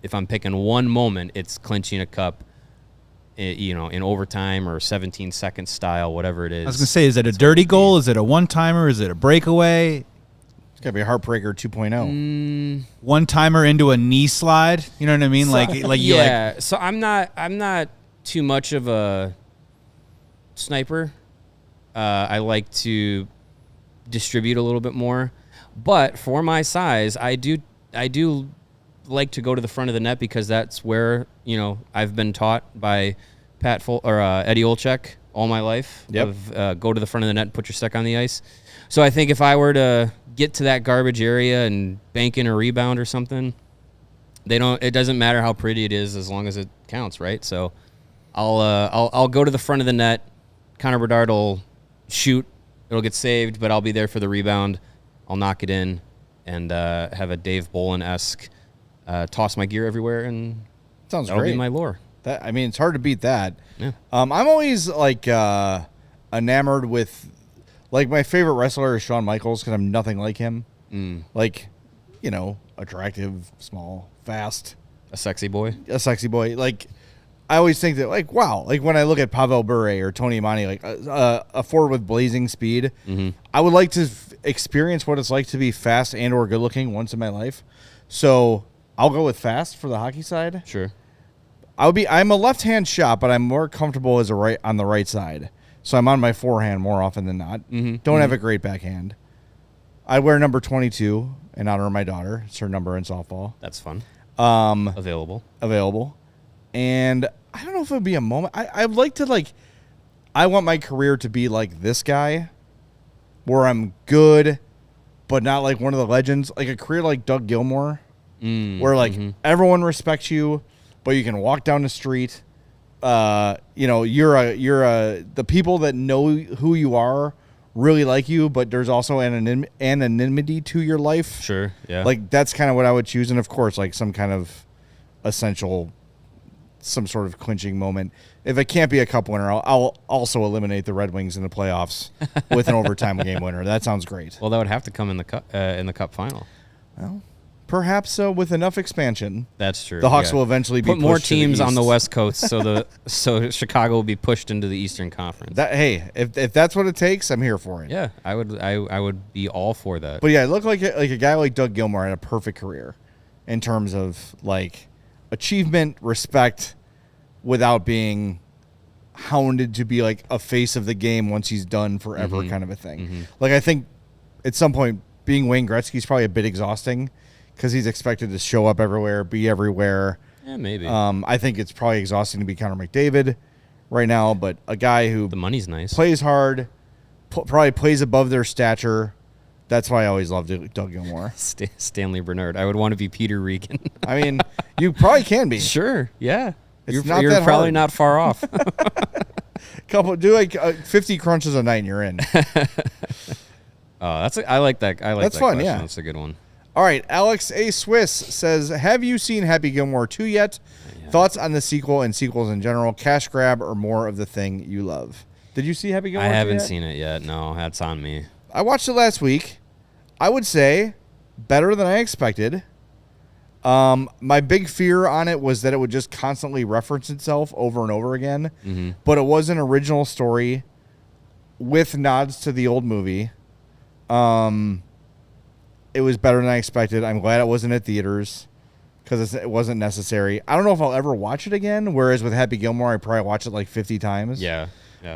if I'm picking one moment, it's clinching a cup, in overtime or 17 second style, whatever it is. I was going to say, is it a dirty goal? Is it a one-timer? Is it a breakaway? It's got to be a heartbreaker 2.0. One-timer into a knee slide? You know what I mean? So I'm not too much of a sniper. I like to distribute a little bit more, but for my size, I do like to go to the front of the net because that's where I've been taught by Eddie Olczyk all my life. Yep. Go to the front of the net and put your stick on the ice. So I think if I were to get to that garbage area and bank in a rebound or something, it doesn't matter how pretty it is as long as it counts, right? So I'll go to the front of the net. Connor Bedard will shoot. It'll get saved, but I'll be there for the rebound. I'll knock it in and have a Dave Bolin-esque toss my gear everywhere, and Sounds that'll great. be my lore. It's hard to beat that. Yeah. I'm always like enamored with, like, my favorite wrestler is Shawn Michaels because I'm nothing like him. Like, attractive, small, fast, A sexy boy. Like, I always think that, like, wow, like when I look at Pavel Bure or Tony Imani, like a forward with blazing speed, I would like to experience what it's like to be fast and or good looking once in my life. So I'll go with fast for the hockey side. Sure. I'm a left-hand shot, but I'm more comfortable as on the right side. So I'm on my forehand more often than not. Don't have a great backhand. I wear number 22 in honor of my daughter. It's her number in softball. That's fun. Available. And I don't know if it would be a moment. I'd like to, I want my career to be like this guy, where I'm good, but not like one of the legends. Like a career like Doug Gilmore, where everyone respects you, but you can walk down the street. The people that know who you are really like you, but there's also anonymity to your life. Sure, yeah. Like that's kind of what I would choose, and of course, like some kind of essential, some sort of clinching moment. If it can't be a cup winner, I'll also eliminate the Red Wings in the playoffs with an overtime game winner. That sounds great. Well, that would have to come in the cup final. Well, perhaps so. With enough expansion, that's true. The Hawks will eventually be put more pushed to the teams on the East. West Coast, so Chicago will be pushed into the Eastern Conference. If that's what it takes, I'm here for it. Yeah, I would be all for that. But yeah, it looked like a guy like Doug Gilmore had a perfect career in terms of like achievement, respect, without being hounded to be like a face of the game once he's done forever, kind of a thing. Like I think at some point being Wayne Gretzky is probably a bit exhausting because he's expected to show up everywhere, be everywhere. Yeah, maybe. I think it's probably exhausting to be Connor McDavid right now, but a guy who the money's nice, plays hard, probably plays above their stature. That's why I always loved Doug Gilmore. Stanley Bernard. I would want to be Peter Regan. I mean, you probably can be. Sure. Yeah. You're probably hard. not far off. Do like 50 crunches a night and you're in. I like that. That's fun. Question. Yeah, that's a good one. All right, Alex A. Swiss says, have you seen Happy Gilmore 2 yet? Yeah. Thoughts on the sequel and sequels in general? Cash grab or more of the thing you love? Did you see Happy Gilmore 2 I haven't yet? seen it yet. No, that's on me. I watched it last week. I would say better than I expected. My big fear on it was that it would just constantly reference itself over and over again. Mm-hmm. But it was an original story with nods to the old movie. It was better than I expected. I'm glad it wasn't at theaters because it wasn't necessary. I don't know if I'll ever watch it again, whereas with Happy Gilmore, I probably watched it like 50 times. Yeah.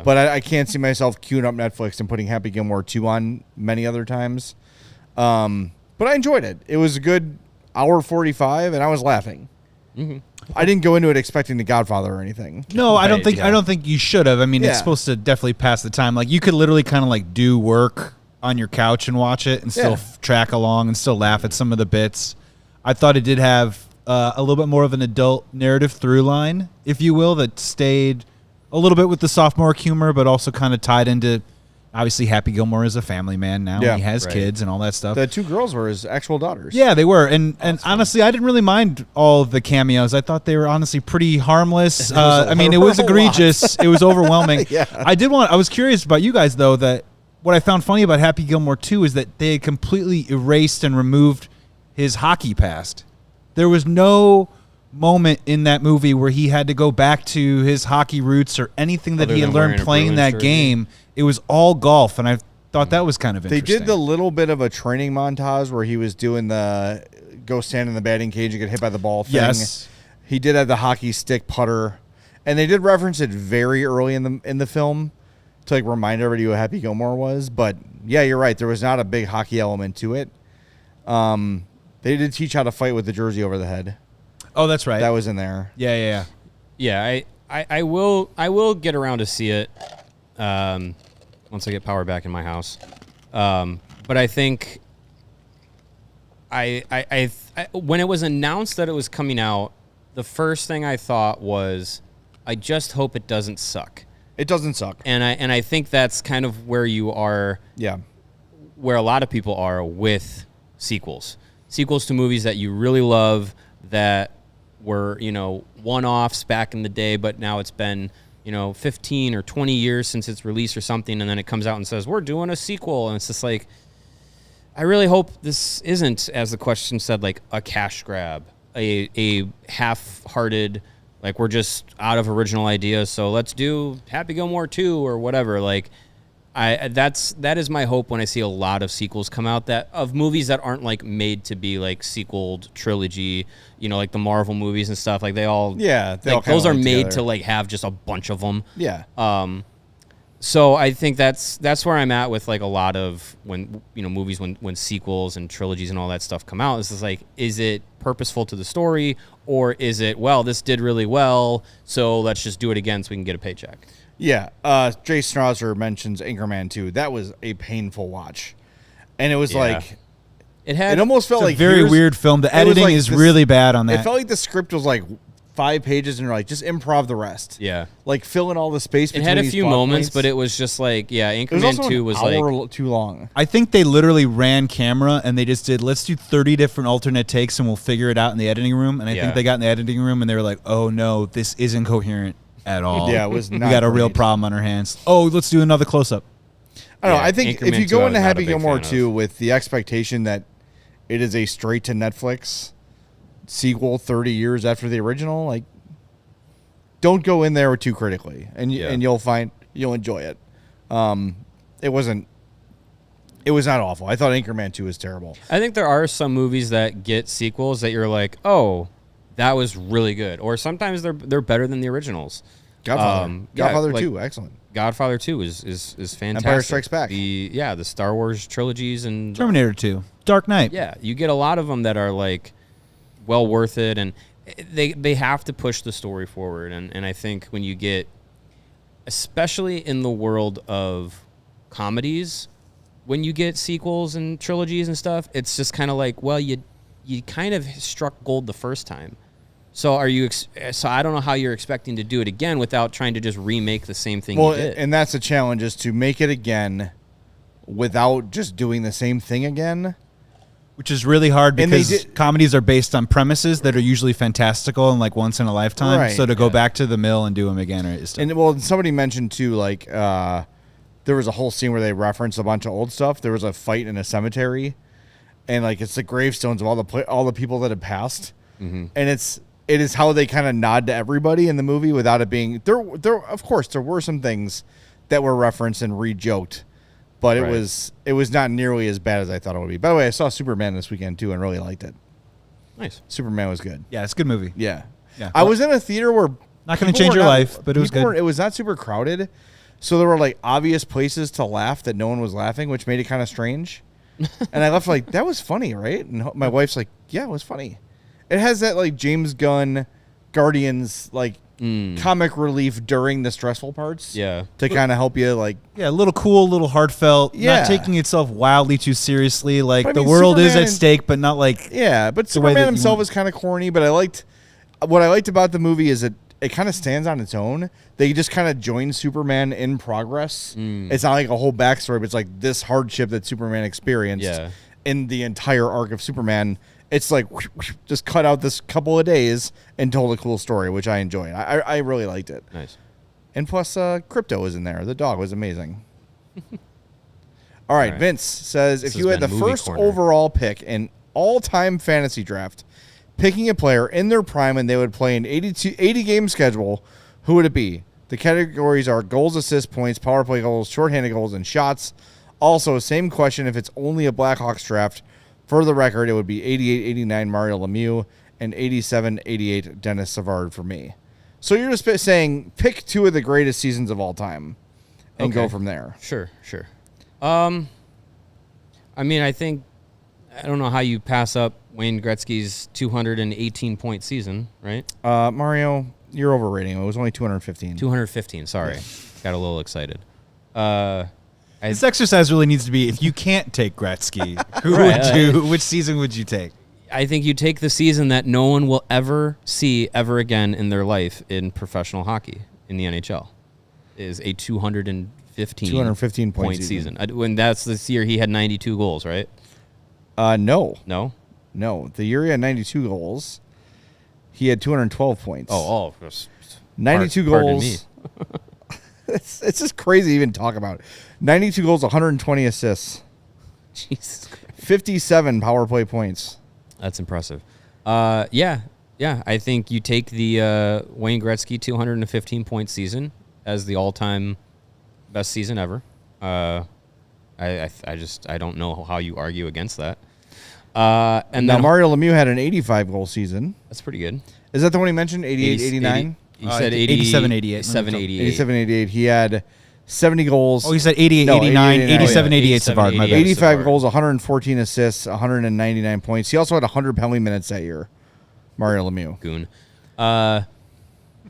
But I can't see myself queuing up Netflix and putting Happy Gilmore 2 on many other times. But I enjoyed it. It was a good hour 45, and I was laughing. Mm-hmm. I didn't go into it expecting The Godfather or anything. No, I don't think you should have. I mean, it's supposed to definitely pass the time. Like, you could literally kind of like do work on your couch and watch it and still track along and still laugh at some of the bits. I thought it did have a little bit more of an adult narrative through line, if you will, that stayed a little bit with the sophomore humor, but also kind of tied into, obviously, Happy Gilmore is a family man now. Yeah, he has kids and all that stuff. The 2 girls were his actual daughters. Yeah, they were. And honestly, I didn't really mind all of the cameos. I thought they were honestly pretty harmless. I mean, it was egregious. It was overwhelming. Yeah. I was curious about you guys, though, that what I found funny about Happy Gilmore 2 is that they had completely erased and removed his hockey past. There was no moment in that movie where he had to go back to his hockey roots or anything that he had learned playing that game. It was all golf, and I thought that was kind of interesting. They did the little bit of a training montage where he was doing the go stand in the batting cage and get hit by the ball thing. Yes. He did have the hockey stick putter, and they did reference it very early in the film to like remind everybody who Happy Gilmore was. But yeah, you're right. There was not a big hockey element to it. They did teach how to fight with the jersey over the head. Oh, that's right. That was in there. Yeah. Yeah, I will get around to see it once I get power back in my house. But I think I when it was announced that it was coming out, the first thing I thought was, I just hope it doesn't suck. It doesn't suck. And I think that's kind of where you are. Yeah. Where a lot of people are with sequels. Sequels to movies that you really love that were, one-offs back in the day, but now it's been, 15 or 20 years since its release or something, and then it comes out and says, we're doing a sequel, and it's just like, I really hope this isn't, as the question said, like a cash grab, a half-hearted, like we're just out of original ideas, so let's do Happy Gilmore 2 or whatever. Like, that is my hope when I see a lot of sequels come out of movies that aren't like made to be like sequeled trilogy, like the Marvel movies and stuff. Like those are made to like have just a bunch of them. Yeah. So I think that's where I'm at with like a lot of when movies when sequels and trilogies and all that stuff come out. It's just like, is it purposeful to the story, or is it, well, this did really well, so let's just do it again so we can get a paycheck? Yeah, Jay Strasser mentions Anchorman 2. That was a painful watch, and it was like it almost felt like a very weird film. The editing is really bad on that. It felt like the script was like 5 pages, and you're like, just improv the rest. Yeah, like fill in all the space. It had a few moments, but it was just like, Anchorman 2 was like too long. I think they literally ran camera and they just did, let's do 30 different alternate takes and we'll figure it out in the editing room. And I think they got in the editing room and they were like, oh no, this isn't coherent at all. Yeah, it was not. We got a real problem on our hands. Oh, let's do another close-up. I don't know. I think if you go into Happy Gilmore 2 with the expectation that it is a straight to Netflix sequel 30 years after the original, like, don't go in there too critically, and you'll find you'll enjoy it. It was not awful. I thought Anchorman 2 was terrible. I think there are some movies that get sequels that you're like, oh, that was really good, or sometimes they're better than the originals. Godfather 2, excellent. Godfather 2 is fantastic. Empire Strikes Back. The Star Wars trilogies and Terminator 2, Dark Knight. Yeah, you get a lot of them that are like well worth it, and they have to push the story forward. And I think when you get, especially in the world of comedies, when you get sequels and trilogies and stuff, it's just kind of like, well, you kind of struck gold the first time. So are you? So I don't know how you're expecting to do it again without trying to just remake the same thing you did. And that's the challenge, is to make it again without just doing the same thing again. Which is really hard because comedies are based on premises that are usually fantastical and like once in a lifetime. Right, so to go back to the mill and do them again is tough. And somebody mentioned too, like there was a whole scene where they referenced a bunch of old stuff. There was a fight in a cemetery, and like it's the gravestones of all the people that had passed, and it is how they kind of nod to everybody in the movie without it being there. Of course, there were some things that were referenced and re-joked. But it was not nearly as bad as I thought it would be. By the way, I saw Superman this weekend too and really liked it. Nice. Superman was good. Yeah, it's a good movie. Yeah. Yeah. I was in a theater where not going to change your life, but it was good. It was not super crowded, so there were like obvious places to laugh that no one was laughing, which made it kind of strange. And I left like, that was funny, right? And my wife's like, yeah, it was funny. It has that like James Gunn Guardians like comic relief during the stressful parts. Yeah. To kind of help you like. Yeah, a little cool, a little heartfelt. Yeah. Not taking itself wildly too seriously. Like But I the mean, world is Superman at stake, but not like. Yeah, but Superman himself is kind of corny, but what I liked about the movie is it kind of stands on its own. They just kind of join Superman in progress. It's not like a whole backstory, but it's like this hardship that Superman experienced in the entire arc of Superman. It's like just cut out this couple of days and told a cool story, which I enjoyed. I really liked it. Nice. And plus, Crypto was in there. The dog was amazing. All right, Vince says, if you had the first overall pick in all-time fantasy draft, picking a player in their prime and they would play an 80-game schedule, who would it be? The categories are goals, assists, points, power play goals, shorthanded goals, and shots. Also, same question if it's only a Blackhawks draft. For the record, it would be 88-89 Mario Lemieux and 87-88 Dennis Savard for me. So you're just saying pick two of the greatest seasons of all time and go from there. Sure. I mean, I don't know how you pass up Wayne Gretzky's 218-point season, right? Mario, you're overrating. It was only 215. 215, sorry. Got a little excited. This exercise really needs to be, if you can't take Gretzky, which season would you take? I think you take the season that no one will ever see ever again in their life in professional hockey in the NHL. Is a 215 point season. When that's this year he had 92 goals, right? No. No? No. The year he had 92 goals, he had 212 points. 92 goals. Pardon me. It's just crazy to even talk about. 92 goals, 120 assists. Jesus Christ. 57 power play points. That's impressive. Yeah. I think you take the Wayne Gretzky 215-point season as the all-time best season ever. I don't know how you argue against that. And then Mario Lemieux had an 85-goal season. That's pretty good. Is that the one he mentioned? 88, 89? You said 87, 88. 87, 88. He had 70 goals. Oh, he said 88, 89, 87, 88 Savard. My bad. 85 goals, 114 assists, 199 points. He also had 100 penalty minutes that year. Mario Lemieux. Goon.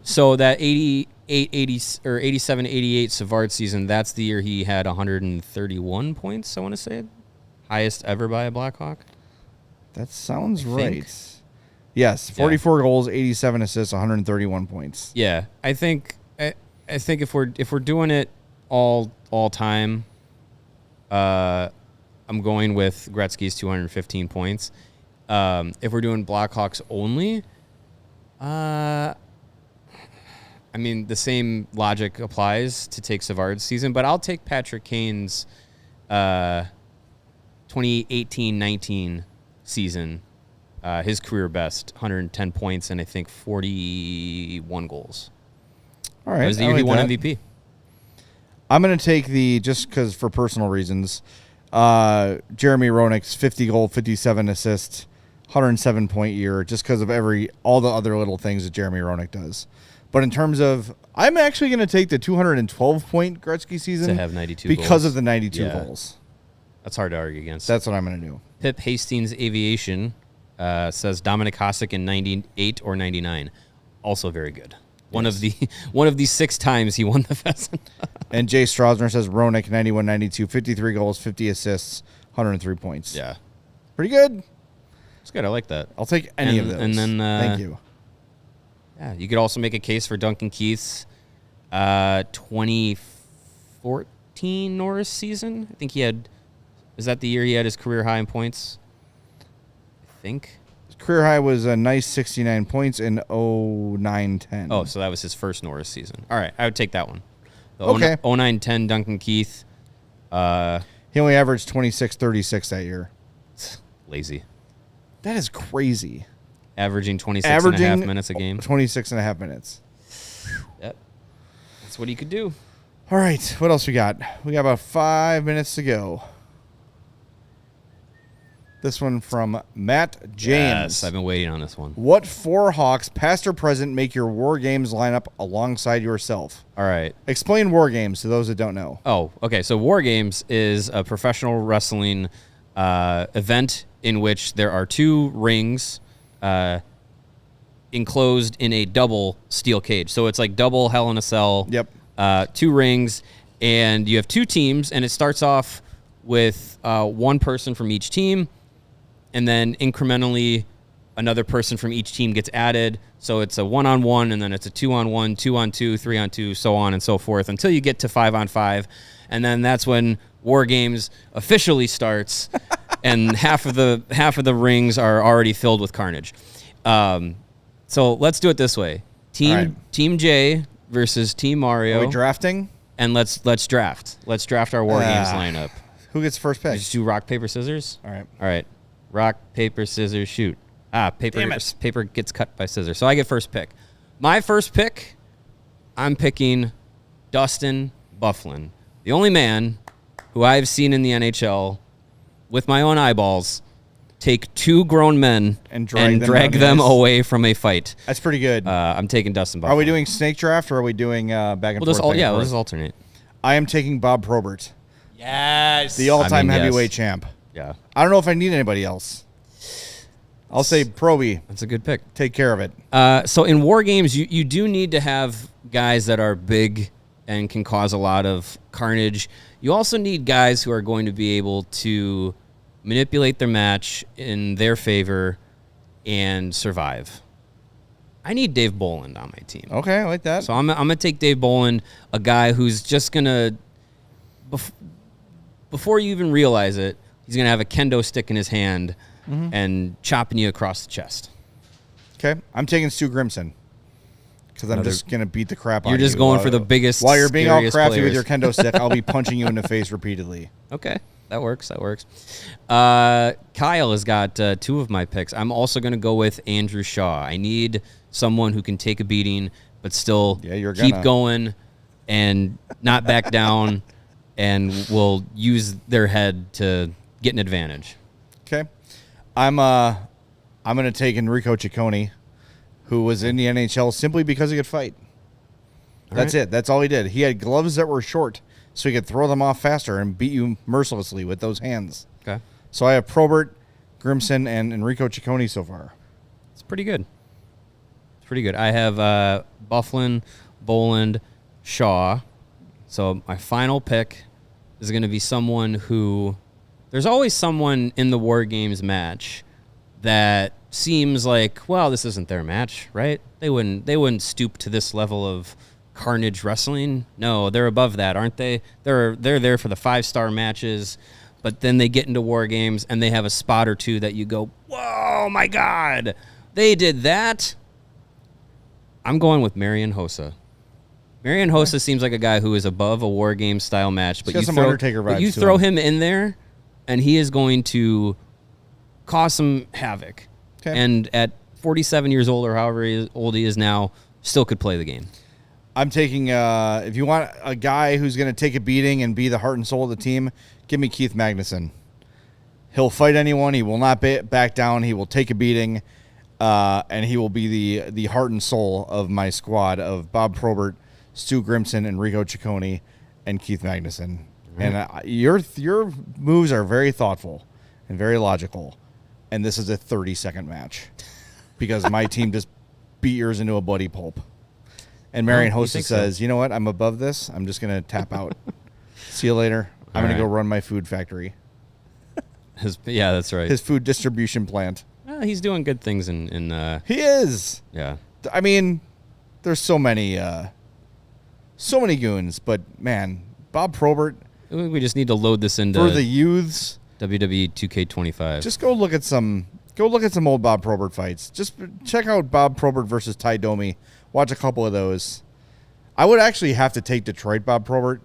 So that 87, 88 Savard season, that's the year he had 131 points, I want to say. Highest ever by a Blackhawk. That sounds right. Yes, 44 goals, 87 assists, 131 points. Yeah, I think if we're doing it all time, I'm going with Gretzky's 215 points. If we're doing Blackhawks only, I mean the same logic applies to take Savard's season, but I'll take Patrick Kane's 2018-19 season. His career best, 110 points, and I think 41 goals. All right. That was the year he won MVP. I'm going to take just because for personal reasons, Jeremy Roenick's 50-goal, 57 assist, 107-point year, just because of all the other little things that Jeremy Roenick does. But in terms of, I'm actually going to take the 212-point Gretzky season to have 92 because goals. of the 92 goals. That's hard to argue against. That's what I'm going to do. Pip Hastings Aviation says Dominic Hasek in 98 or 99. Also very good. Yes. One of the 6 times he won the Vezina. And Jay Strasner says Roenick 91-92, 53 goals, 50 assists, 103 points. Yeah. Pretty good. It's good. I like that. I'll take any of those. And then thank you. Yeah, you could also make a case for Duncan Keith's 2014 Norris season. I think he had. Is that the year he had his career high in points? I think. His career high was a nice 69 points in 09-10. Oh, so that was his first Norris season. All right, I would take that one. The Okay. 09-10 Duncan Keith. He only averaged 26-36 that year. Lazy. That is crazy. Averaging 26 and a half minutes a game. 26 and a half minutes. Yep. That's what he could do. All right, what else we got? We got about 5 minutes to go. This one from Matt James. Yes, I've been waiting on this one. What 4 Hawks, past or present, make your War Games lineup alongside yourself? All right. Explain War Games to those that don't know. Oh, okay. So War Games is a professional wrestling event in which there are 2 rings enclosed in a double steel cage. So it's like double Hell in a Cell. Yep. 2 rings, and you have 2 teams, and it starts off with 1 person from each team, and then incrementally another person from each team gets added. So it's a 1-on-1, and then it's a 2-on-1, 2-on-2, 3-on-2, so on and so forth, until you get to 5-on-5. And then that's when War Games officially starts, and half of the rings are already filled with carnage. So let's do it this way. Team J versus Team Mario. Are we drafting? And let's draft. Let's draft our War Games lineup. Who gets first pick? Just do rock, paper, scissors? All right. All right. Rock, paper, scissors, shoot. Paper gets cut by scissors. So I get first pick. My first pick, I'm picking Dustin Byfuglien, the only man who I've seen in the NHL with my own eyeballs take 2 grown men and drag them away from a fight. That's pretty good. I'm taking Dustin Byfuglien. Are we doing snake draft or are we doing back and forth? We'll just alternate. I am taking Bob Probert. Yes. The all-time heavyweight champ. Yeah. I don't know if I need anybody else. I'll say Proby. That's a good pick. Take care of it. So in War Games, you do need to have guys that are big and can cause a lot of carnage. You also need guys who are going to be able to manipulate their match in their favor and survive. I need Dave Boland on my team. Okay, I like that. So I'm going to take Dave Boland, a guy who's just going to, before you even realize it, he's going to have a kendo stick in his hand and chopping you across the chest. Okay, I'm taking Stu Grimson because I'm just going to beat the crap out of you. You're just going for the biggest, while you're being all crafty players with your kendo stick, I'll be punching you in the face repeatedly. Okay, that works. Kyle has got 2 of my picks. I'm also going to go with Andrew Shaw. I need someone who can take a beating but still keep going and not back down and will use their head to get an advantage. Okay. I'm going to take Enrico Ciccone, who was in the NHL simply because he could fight. That's it. That's all he did. He had gloves that were short, so he could throw them off faster and beat you mercilessly with those hands. Okay. So I have Probert, Grimson, and Enrico Ciccone so far. It's pretty good. I have Byfuglien, Boland, Shaw. So my final pick is going to be someone who... There's always someone in the War Games match that seems like, well, this isn't their match, right? They wouldn't stoop to this level of carnage wrestling. No, they're above that, aren't they? They're there for the 5-star matches, but then they get into War Games and they have a spot or two that you go, whoa, my God, they did that. I'm going with Marian Hossa. Marian Hossa seems like a guy who is above a War Games style match, but you throw him in there, and he is going to cause some havoc. Okay. And at 47 years old or however old he is now, still could play the game. I'm taking, if you want a guy who's going to take a beating and be the heart and soul of the team, give me Keith Magnuson. He'll fight anyone. He will not back down. He will take a beating, and he will be the heart and soul of my squad of Bob Probert, Stu Grimson, Enrico Ciccone, and Keith Magnuson. And your moves are very thoughtful and very logical. And this is a 30-second match because my team just beat yours into a bloody pulp. And Marian Hossa says, you know what? I'm above this. I'm just going to tap out. See you later. I'm going to go run my food factory. That's right. His food distribution plant. He's doing good things in He is. Yeah. I mean, there's so many goons, but man, Bob Probert. I think we just need to load this into for the youths. WWE 2K25. Just go look at some old Bob Probert fights. Just check out Bob Probert versus Ty Domi. Watch a couple of those. I would actually have to take Detroit Bob Probert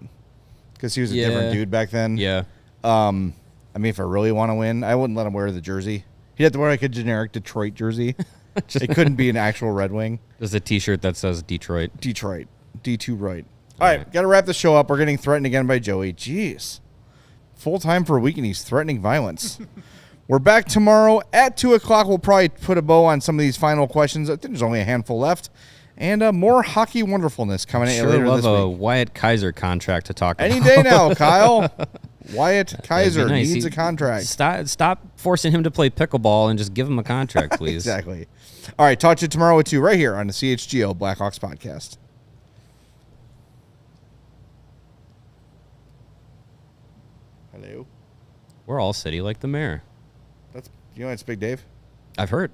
because he was a different dude back then. Yeah. I mean, if I really want to win, I wouldn't let him wear the jersey. He'd have to wear like a generic Detroit jersey. It couldn't be an actual Red Wing. There's a T-shirt that says Detroit. Detroit. D2 right. All right, got to wrap the show up. We're getting threatened again by Joey. Jeez. Full time for a week and he's threatening violence. We're back tomorrow at 2 o'clock. We'll probably put a bow on some of these final questions. I think there's only a handful left. And more hockey wonderfulness coming at you later this week. Sure love a Wyatt Kaiser contract to talk about. Any day now, Kyle. Wyatt Kaiser needs a contract. Stop forcing him to play pickleball and just give him a contract, please. Exactly. All right, talk to you tomorrow at 2 right here on the CHGO Blackhawks Podcast. Hello. We're all city like the mayor. That's Big Dave. I've heard.